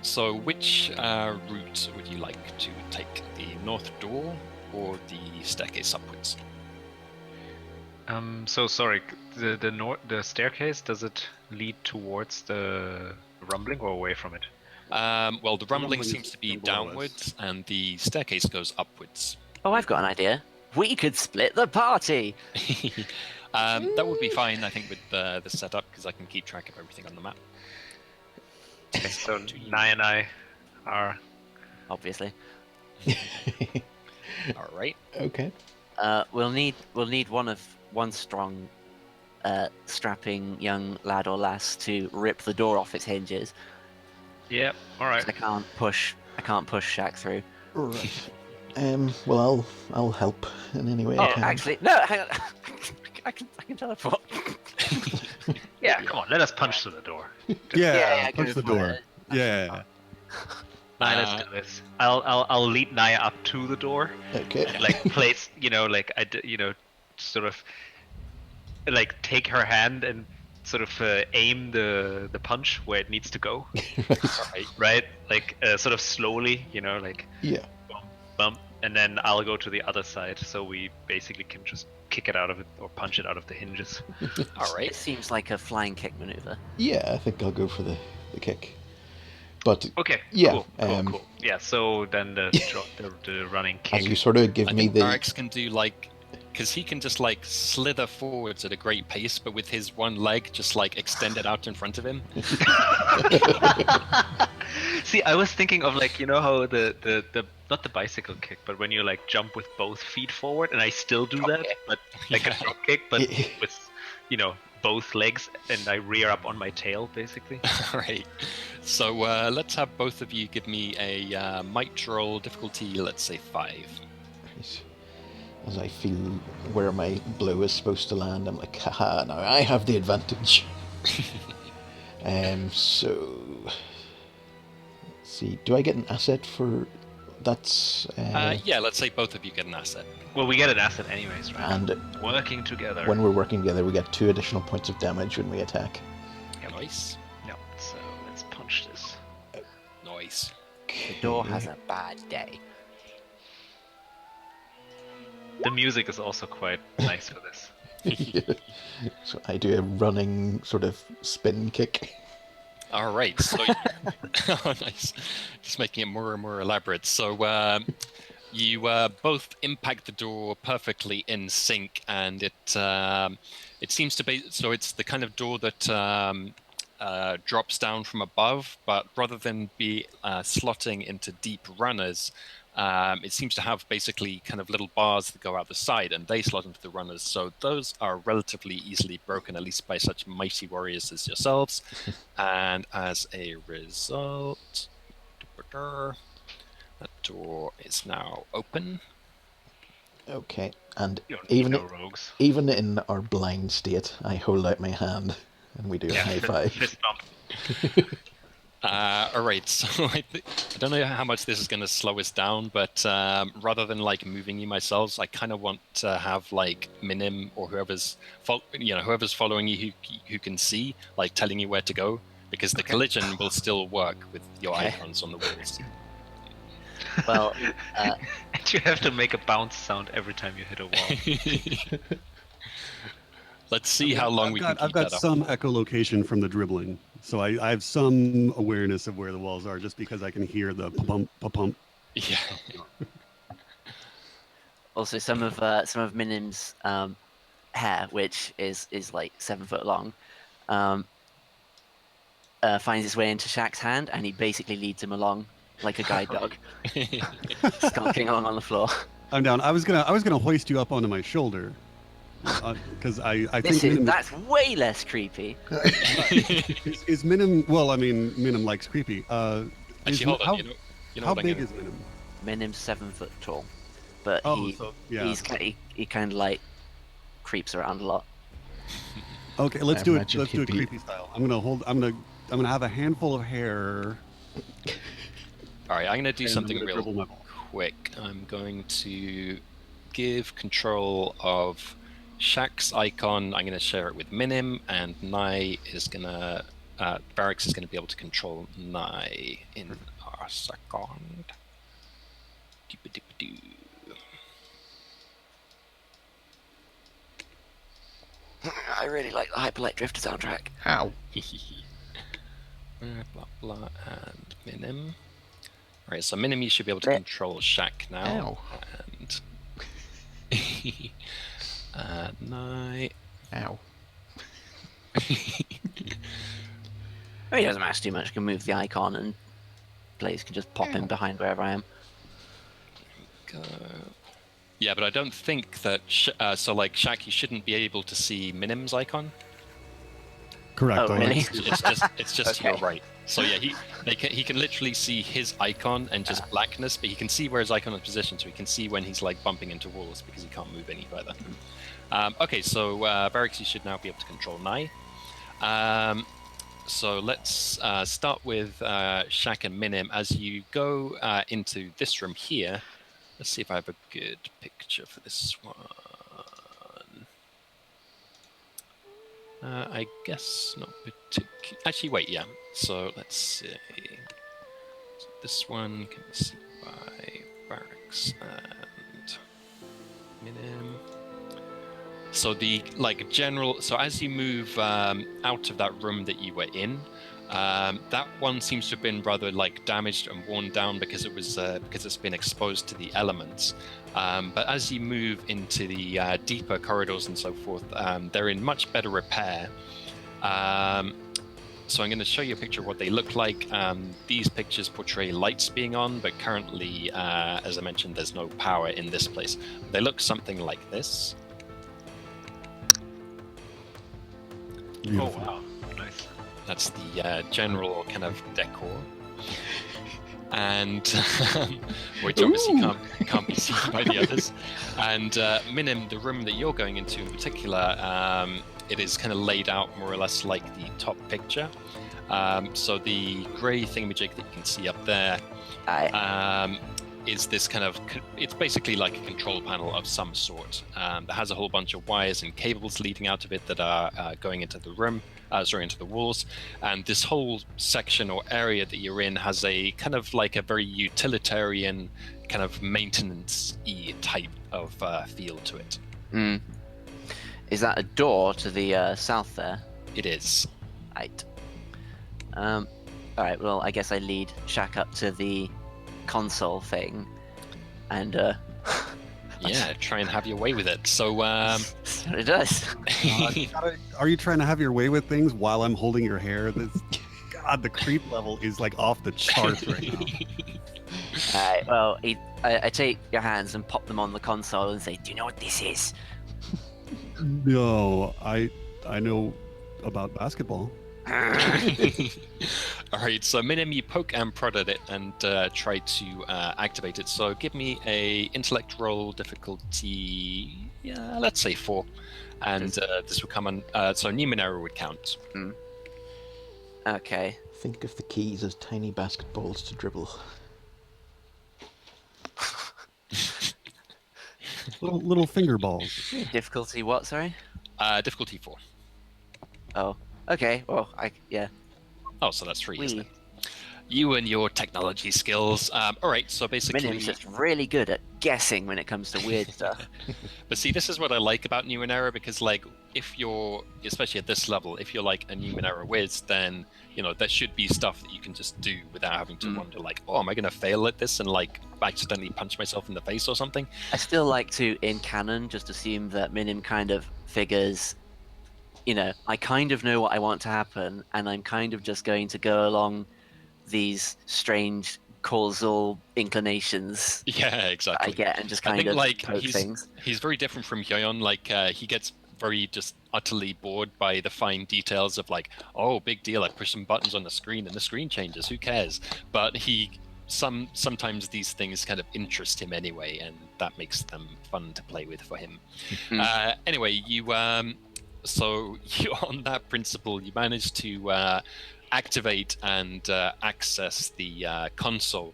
So which route would you like to take? The north door or the staircase upwards? So sorry, the staircase, does it lead towards the rumbling or away from it? Well, the rumbling rumbling seems is to be below us. downwards, and the staircase goes upwards. Oh, I've got an idea. We could split the party. That would be fine, I think, with the setup, because I can keep track of everything on the map. Okay, so Nai and I are. Obviously. All right. Okay. We'll need one strong strapping young lad or lass to rip the door off its hinges. Yeah. All right. I can't push Shaq through. Right. Well, I'll help in any way I Oh, can. actually, no. Hang on. I can teleport. Yeah. Come on. Let us punch through the door. Yeah, go punch the for door. it. Yeah. Naya, let's do this. I'll lead Naya up to the door. Okay. And, like place, sort of like take her hand and sort of aim the punch where it needs to go. Right? Like sort of slowly, like Yeah. bump, bump, and then I'll go to the other side, so we basically can just kick it out of it or punch it out of the hinges. All right. It seems like a flying kick maneuver. Yeah, I think I'll go for the kick. But Okay. yeah, Cool. Yeah. So then the running kick. as you sort of give I me think the Barracks can do like, because he can just like slither forwards at a great pace, but with his one leg just like extended out in front of him. See, I was thinking of like how the not the bicycle kick, but when you like jump with both feet forward, and I still do that, but like a drop kick, but with both legs, and I rear up on my tail basically. Right. So let's have both of you give me a might roll difficulty, let's say 5. as I feel where my blow is supposed to land, I'm like, haha, now I have the advantage. So let's see, do I get an asset for that's Yeah, let's say both of you get an asset. Well, we get an asset anyways, right? and Working together. when we're working together we get 2 additional points of damage when we attack. Nice. Yep. So let's punch this. Nice. The door has a bad day. The music is also quite nice for this. Yeah. So I do a running sort of spin kick. All right. So, oh, nice. Just making it more and more elaborate. So, you both impact the door perfectly in sync, and it seems to be so. It's the kind of door that drops down from above, but rather than be slotting into deep runners, it seems to have basically kind of little bars that go out the side, and they slot into the runners. So those are relatively easily broken, at least by such mighty warriors as yourselves. And as a result, that door is now open. Okay, and You don't need even no rogues. even in our blind state, I hold out my hand and we do a high five. Fist bump. All right, so I don't know how much this is going to slow us down, but rather than like moving you myself, I kind of want to have like Minim or whoever's following you who can see, like telling you where to go, because the collision will still work with your icons on the walls. Well, And you have to make a bounce sound every time you hit a wall. Let's see how long we can keep I've got that up. some echolocation from the dribbling, so I have some awareness of where the walls are, just because I can hear the pump, pump. Yeah. also some of Minim's hair, which is like 7 foot long, finds its way into Shaq's hand, and he basically leads him along like a guide dog, skulking along on the floor. I'm down. I was gonna hoist you up onto my shoulder, because I think Minim, that's way less creepy. is Minim. Well, I mean, Minim likes creepy. Actually, hold on. How big is Minim? Minim's 7 foot tall, but he kind of like creeps around a lot. Okay, let's do it. imagine Let's do he'd it be- creepy style. I'm gonna have a handful of hair. All right, I'm going to do and something I'm gonna real dribble my ball. quick. I'm going to give control of Shaq's icon. I'm going to share it with Minim, and Nai is going to Barracks is going to be able to control Nai in a second. Doop-a-doop-a-doo. I really like the Hyperlight Drifter soundtrack. Ow. Blah blah and Minim. Alright, so Minim you should be able to control Shaq now. Ow. And Nai. Ow. I mean, it doesn't matter too much. I can move the icon, and players can just pop in behind wherever I am. Go. Yeah, but I don't think that. So, like, Shaq, you shouldn't be able to see Minim's icon. Correct. Oh, really? It's just to your Okay. right. So yeah, he can literally see his icon and just blackness, but he can see where his icon is positioned, so he can see when he's like bumping into walls because he can't move any further. Okay, so Barracks, you should now be able to control Nye. So let's start with Shaq and Minim. As you go into this room here, let's see if I have a good picture for this one. I guess not particular. Actually, wait, yeah. So let's see. So this one can be seen by Barracks and Minim. So the general. So as you move out of that room that you were in, that one seems to have been rather damaged and worn down because it was because it's been exposed to the elements. But as you move into the deeper corridors and so forth, they're in much better repair. So I'm going to show you a picture of what they look like. These pictures portray lights being on, but currently, as I mentioned, there's no power in this place. They look something like this. Beautiful. Oh wow, nice. That's the general kind of decor. And which obviously can't be seen by the others. And Minim, the room that you're going into in particular, it is kind of laid out more or less like the top picture. So the grey thingamajig that you can see up there is this kind of, it's basically like a control panel of some sort that has a whole bunch of wires and cables leading out of it that are going into the room, into the walls. And this whole section or area that you're in has a kind of like a very utilitarian kind of maintenance-y type of feel to it. Mm. Is that a door to the south there? It is. Right. All right. Well, I guess I lead Shaq up to the console thing, and yeah, try and have your way with it. So that's what it does. Are you trying to have your way with things while I'm holding your hair? God, the creep level is like off the charts right now. All right. Well, I take your hands and pop them on the console and say, "Do you know what this is?" No, I know about basketball. All right, so Minim, you poke and prod at it and try to activate it. So give me a intellect roll difficulty, let's say 4, and this will come on. So Numenera would count. Okay. Think of the keys as tiny basketballs to dribble. little finger balls. Difficulty what? Sorry. Difficulty 4. Oh. Okay. Well, yeah. Oh, so that's 3, isn't it? You and your technology skills. All right, so basically... Minim's just really good at guessing when it comes to weird stuff. But see, this is what I like about Numenera, because, if you're, especially at this level, if you're, a Numenera whiz, then, there should be stuff that you can just do without having to wonder, oh, am I going to fail at this and, accidentally punch myself in the face or something? I still like to, in canon, just assume that Minim kind of figures... I kind of know what I want to happen, and I'm kind of just going to go along these strange causal inclinations. Yeah, exactly. I get and just kind of poke things. He's very different from Hyoyon. He gets very just utterly bored by the fine details of oh, big deal, I push some buttons on the screen and the screen changes. Who cares? But sometimes these things kind of interest him anyway, and that makes them fun to play with for him. Anyway, so on that principle, you manage to activate and access the console.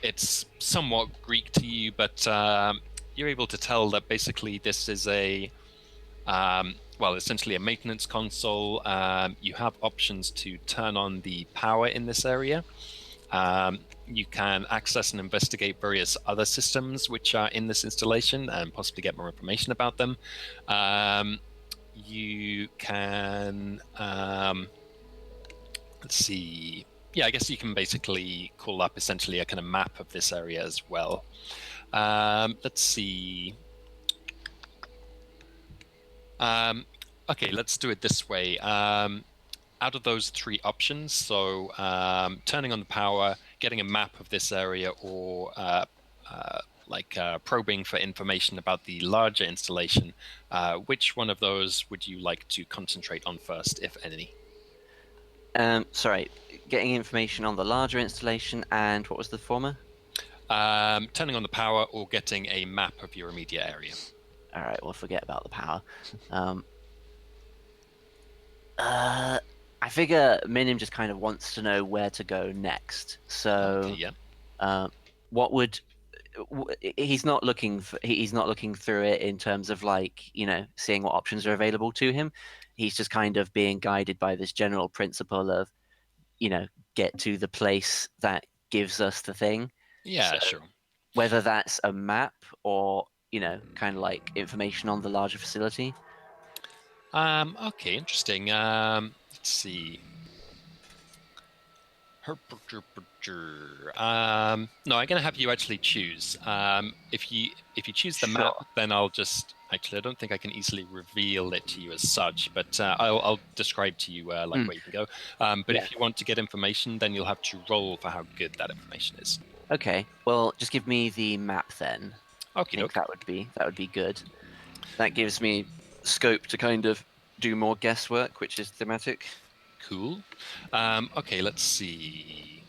It's somewhat Greek to you, but you're able to tell that basically this is essentially a maintenance console. You have options to turn on the power in this area. You can access and investigate various other systems which are in this installation and possibly get more information about them. You can, let's see. Yeah, I guess you can basically call up essentially a kind of map of this area as well. Let's see. Okay, let's do it this way. Out of those 3 options, so turning on the power, getting a map of this area, or probing for information about the larger installation, which one of those would you like to concentrate on first, if any? Sorry, getting information on the larger installation, and what was the former? Turning on the power or getting a map of your immediate area. All right, we'll forget about the power. I figure Minim just kind of wants to know where to go next. So, Okay, yeah. what would he's not looking through it in terms of like seeing what options are available to him. He's just kind of being guided by this general principle of get to the place that gives us the thing. Yeah, So, sure. whether that's a map or kind of like information on the larger facility. Okay, interesting. Let's see. No, I'm gonna have you actually choose. If you choose the map, then I'll just actually. I don't think I can easily reveal it to you as such, but I'll describe to you where you can go. But if you want to get information, then you'll have to roll for how good that information is. Okay, well, just give me the map then. I think that would be good. That gives me scope to kind of do more guesswork, which is thematic. Cool. Okay, let's see.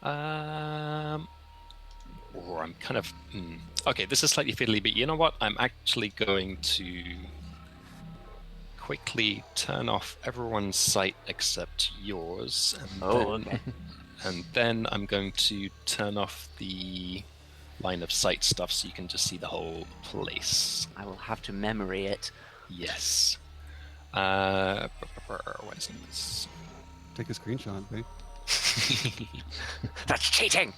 I'm kind of... Okay, this is slightly fiddly, but you know what? I'm actually going to quickly turn off everyone's sight except yours. Okay. And then I'm going to turn off the line of sight stuff so you can just see the whole place. I will have to memory it. Yes. What is this? Take a screenshot, babe. That's cheating!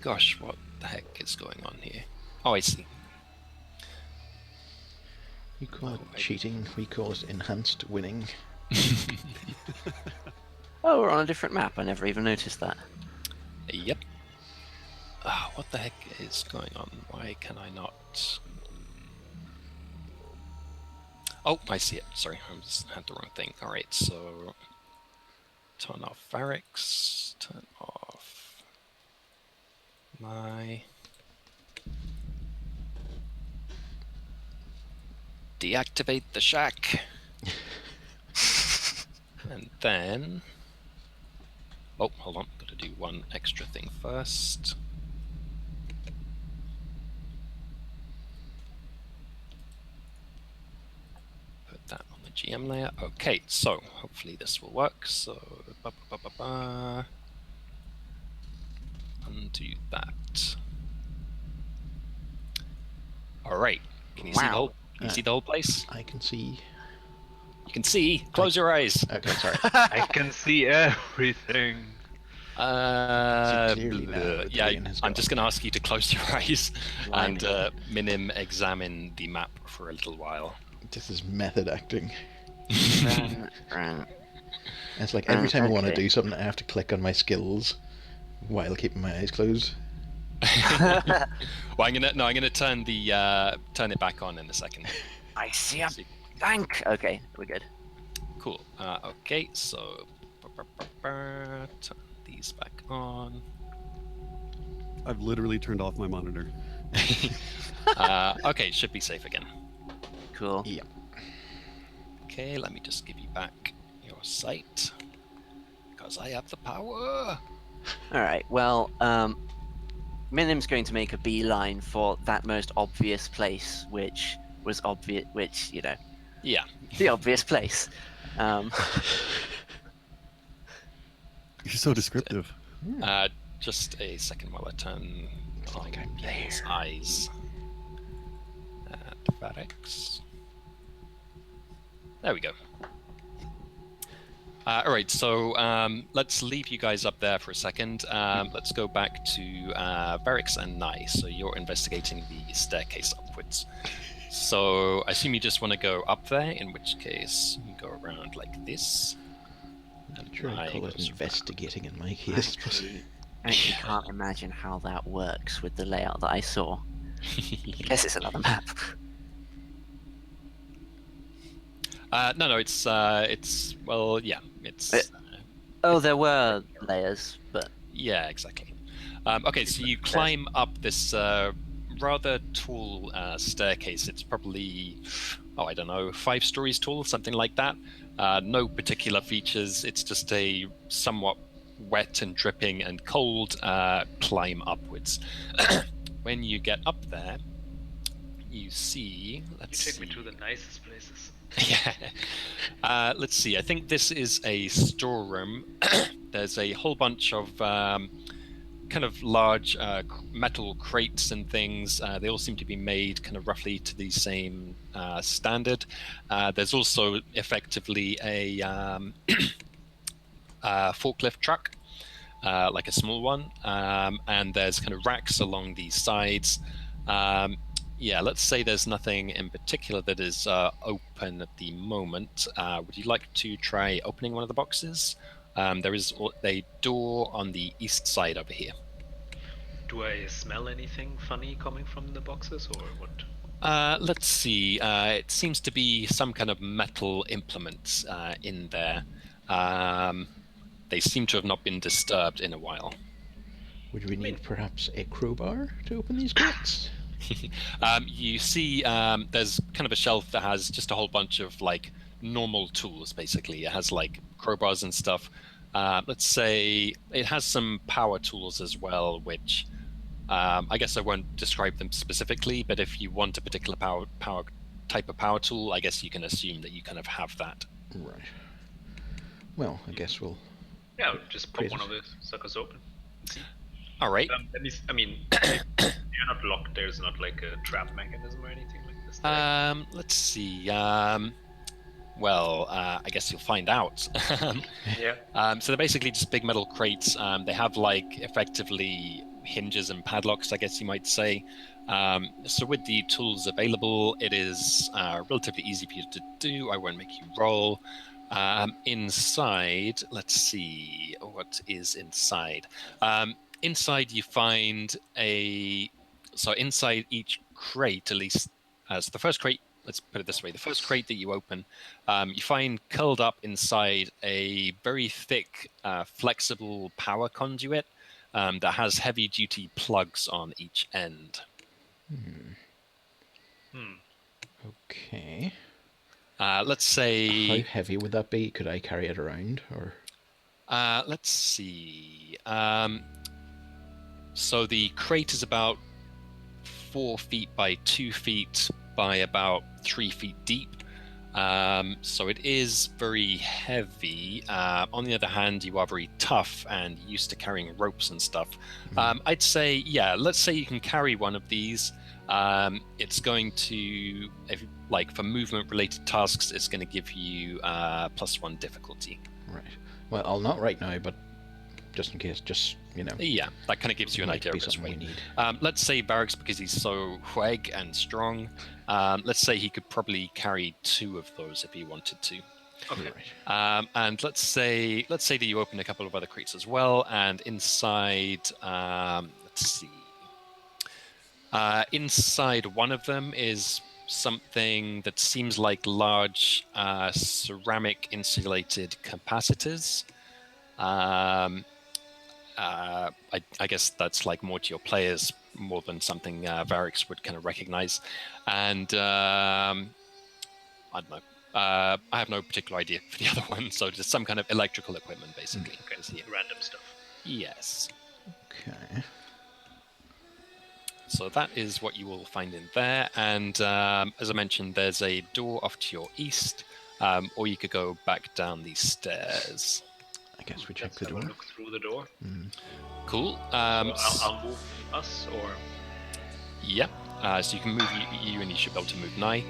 Gosh, what the heck is going on here? Oh, I see. You call it cheating, we call it enhanced winning. Oh, we're on a different map. I never even noticed that. Yep. What the heck is going on? Why can I not... Oh, I see it. Sorry, I had the wrong thing. Alright, so... Turn off barracks. Turn off... my... Deactivate the shack. And then... Oh, hold on. Gotta do one extra thing first. Put that on the GM layer. Okay, so hopefully this will work. So, undo that. All right. Can you see the whole? Can you see the whole place? I can see. You can see. Close your eyes. Okay, sorry. I can see everything. Clearly now, yeah, I'm just going to ask you to close your eyes and Minim examine the map for a little while. This is method acting. It's like every time I want to do something, I have to click on my skills while keeping my eyes closed. Well, I'm gonna turn it back on in a second. I see a bank. Okay, we're good. Cool. Okay, so turn these back on. I've literally turned off my monitor. Okay, should be safe again. Cool. Yeah. Okay, let me just give you back your sight because I have the power. All right. Well, Minim's going to make a beeline for that most obvious place, which was obvious. Which Yeah. The obvious place. You're so descriptive. Just a second while I turn on his eyes. Barracks. There we go. All right, so let's leave you guys up there for a second. Let's go back to Barracks and Nye. So you're investigating the staircase upwards. So I assume you just want to go up there, in which case you go around like this. I'm sure I call it investigating in my case. I actually can't imagine how that works with the layout that I saw. I guess it's another map. No, it's well, yeah, it's. Oh, there were layers, but yeah, exactly. Okay, so you climb up this rather tall staircase. It's probably, I don't know, 5 stories tall, something like that. No particular features. It's just a somewhat wet and dripping and cold climb upwards. When you get up there, you see. Let's You take see. me to the nicest places. Yeah. Let's see. I think this is a storeroom. There's a whole bunch of kind of large metal crates and things. They all seem to be made kind of roughly to the same standard. There's also effectively a forklift truck, like a small one, and there's kind of racks along the sides. Yeah, let's say there's nothing in particular that is open at the moment. Would you like to try opening one of the boxes? There is a door on the east side over here. Do I smell anything funny coming from the boxes, or what? Let's see. It seems to be some kind of metal implements in there. They seem to have not been disturbed in a while. Would we need perhaps a crowbar to open these crates? You see, there's kind of a shelf that has just a whole bunch of like normal tools. Basically, it has like crowbars and stuff. Let's say it has some power tools as well, which I guess I won't describe them specifically. But if you want a particular power type of power tool, I guess you can assume that you kind of have that. Right. Well, I guess we'll. Yeah, just pop one of the suckers open. See. All right. I mean, you're not locked. There's not like a trap mechanism or anything like this. Let's see. Well, I guess you'll find out. Yeah. So they're basically just big metal crates. They have like effectively hinges and padlocks, I guess you might say. So with the tools available, it is relatively easy for you to do. I won't make you roll. Inside, let's see what is inside. Inside you find so inside each crate, at least as the first crate, let's put it this way, the first crate that you open, you find curled up inside a very thick, flexible power conduit that has heavy-duty plugs on each end. Okay. Let's say... How heavy would that be? Could I carry it around, or...? Let's see. So the crate is about 4 feet by 2 feet by about 3 feet deep. So it is very heavy. On the other hand, you are very tough and used to carrying ropes and stuff. I'd say, yeah, let's say you can carry one of these. It's going to, for movement-related tasks, it's going to give you +1 difficulty. Right. Well, I'll not right now, but just in case, Yeah, that kind of gives you an idea of his weight. Let's say Varix, because he's so hueg and strong, let's say he could probably carry 2 of those if he wanted to. Okay. And let's say that you open a couple of other crates as well, and inside, let's see. Inside one of them is something that seems like large ceramic insulated capacitors. I guess that's like more to your players more than something Varix would kind of recognize. And I don't know. I have no particular idea for the other one, so just some kind of electrical equipment, basically. Okay. Random stuff. Yes. Okay. So that is what you will find in there. And as I mentioned, there's a door off to your east, or you could go back down these stairs. I guess we check Let's the have door. a look through the door. Cool. I'll move us, or... Yeah. So you can move you and you should be able to move nigh.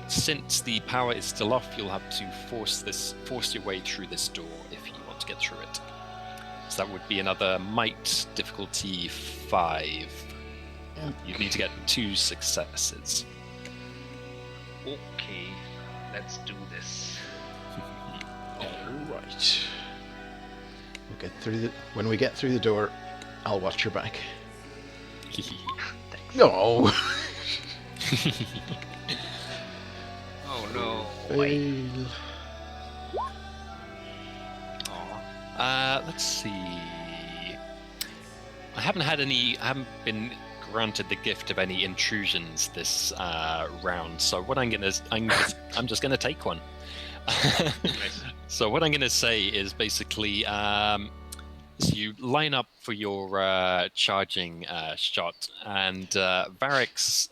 Since the power is still off, you'll have to force your way through this door if you want to get through it. So that would be another might difficulty 5. You'd need to get 2 successes. Okay, let's do this. All right. We'll get through when we get through the door, I'll watch your back. No. Oh no. Fail. Let's see. I haven't been granted the gift of any intrusions this round. So what I'm just gonna take one. So what I'm gonna say is basically, so you line up for your charging shot, and Varix.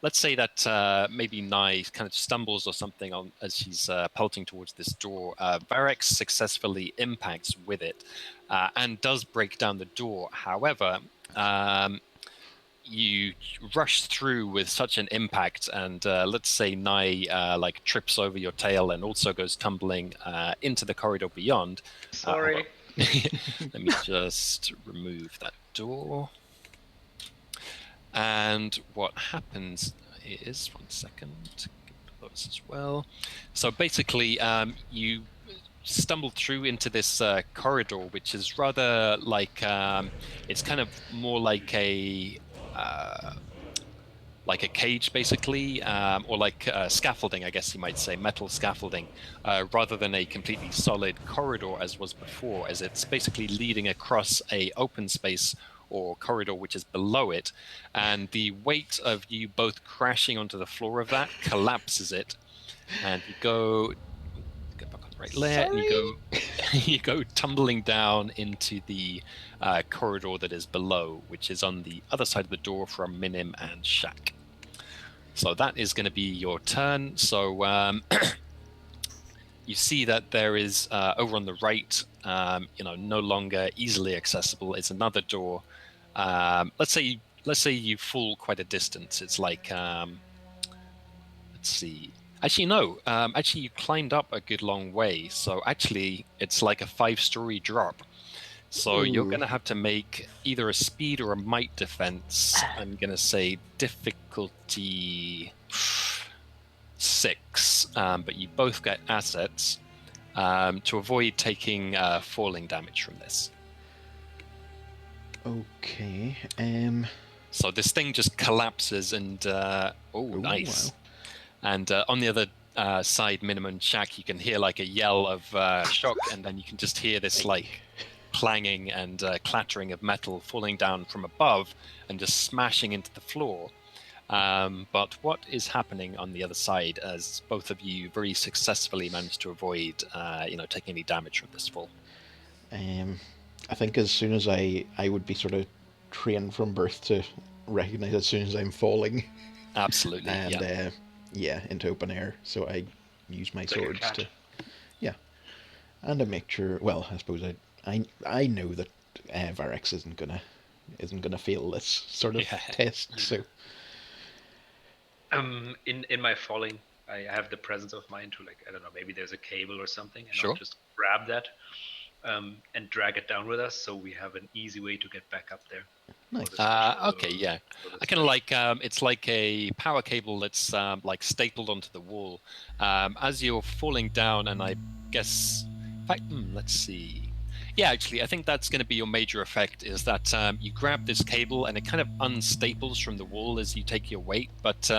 Let's say that maybe Nye kind of stumbles or something on as she's pelting towards this door. Varix successfully impacts with it and does break down the door. However, you rush through with such an impact, and let's say Nye like trips over your tail and also goes tumbling into the corridor beyond. Sorry. Let me just remove that door. And what happens is, 1 second, those as well. So basically, you stumble through into this corridor, which is rather like it's kind of more like a cage, basically, or like scaffolding, I guess you might say, metal scaffolding, rather than a completely solid corridor as was before, as it's basically leading across a open space or corridor which is below it, and the weight of you both crashing onto the floor of that collapses it, and you go get back on the right layer, and you go tumbling down into the corridor that is below, which is on the other side of the door from Minim and Shaq. So that is going to be your turn. So you see that there is over on the right, no longer easily accessible. It's another door. Let's say you fall quite a distance. It's like let's see. Actually, no. Actually, you climbed up a good long way. So actually, it's like a 5-story drop. So you're going to have to make either a speed or a might defense. I'm going to say difficulty 6, but you both get assets to avoid taking falling damage from this. Okay. So this thing just collapses and nice. Wow. And on the other side, Minimum Shack, you can hear like a yell of shock, and then you can just hear this like clanging and clattering of metal falling down from above and just smashing into the floor. But what is happening on the other side as both of you very successfully managed to avoid taking any damage from this fall? I think as soon as I would be sort of trained from birth to recognize as soon as I'm falling. Absolutely. And into open air. So I use my swords to and I make sure. Well, I suppose I know that Varix isn't gonna fail this sort of test. So in my falling, I have the presence of mind to, like, I don't know, maybe there's a cable or something, and sure. I'll just grab that and drag it down with us, so we have an easy way to get back up there. Nice. Okay, yeah. I kind of like it's like a power cable that's like stapled onto the wall. As you're falling down, and I guess, in fact, let's see. Yeah, actually, I think that's going to be your major effect, is that you grab this cable and it kind of unstaples from the wall as you take your weight, but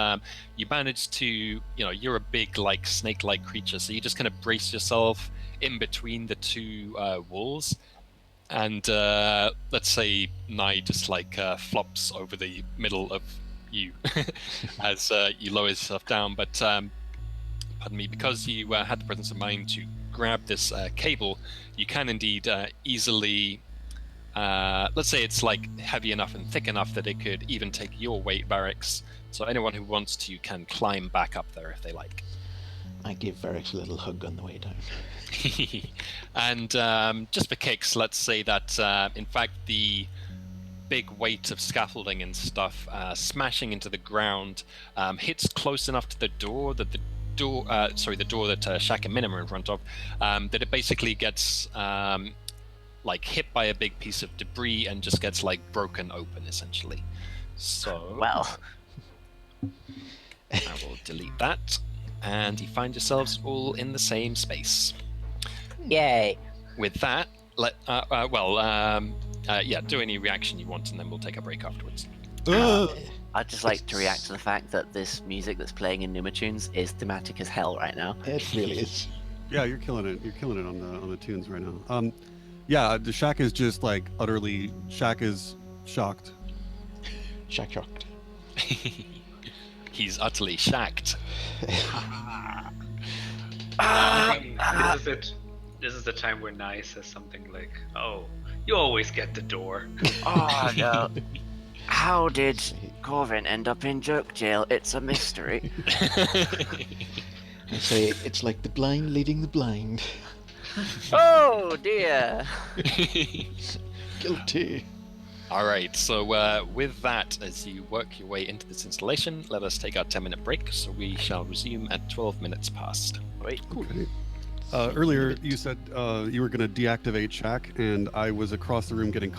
you manage to, you're a big, like, snake-like creature, so you just kind of brace yourself in between the two walls, and let's say Nye just like flops over the middle of you as you lower yourself down, but pardon me, because you had the presence of mind to grab this cable, you can indeed easily, let's say it's like heavy enough and thick enough that it could even take your weight, Varix. So anyone who wants to can climb back up there if they like. I give Varix a little hug on the way down. And just for kicks, let's say that in fact the big weight of scaffolding and stuff smashing into the ground hits close enough to the door that the door that Shaq and Minim are in front of, that it basically gets like hit by a big piece of debris and just gets like broken open essentially. So Well, I will delete that, and you find yourselves all in the same space. yay. With that, do any reaction you want, and then we'll take a break afterwards. I'd just like to react to the fact that this music that's playing in Numitunes is thematic as hell right now. It really is. Yeah, you're killing it. You're killing it on the tunes right now. Yeah, the Shaq is just like utterly. Shaq is shocked. Shocked. He's utterly shacked. I think this is it. This is the time where Nye says something like, "Oh, you always get the door." Oh no! How did Corvin end up in joke jail? It's a mystery. I say it's like the blind leading the blind. Oh dear! Guilty. All right, so with that, as you work your way into this installation, let us take our 10-minute break, so we shall resume at 12 minutes past. Wait. Okay. Earlier, you said you were going to deactivate Shaq, and I was across the room getting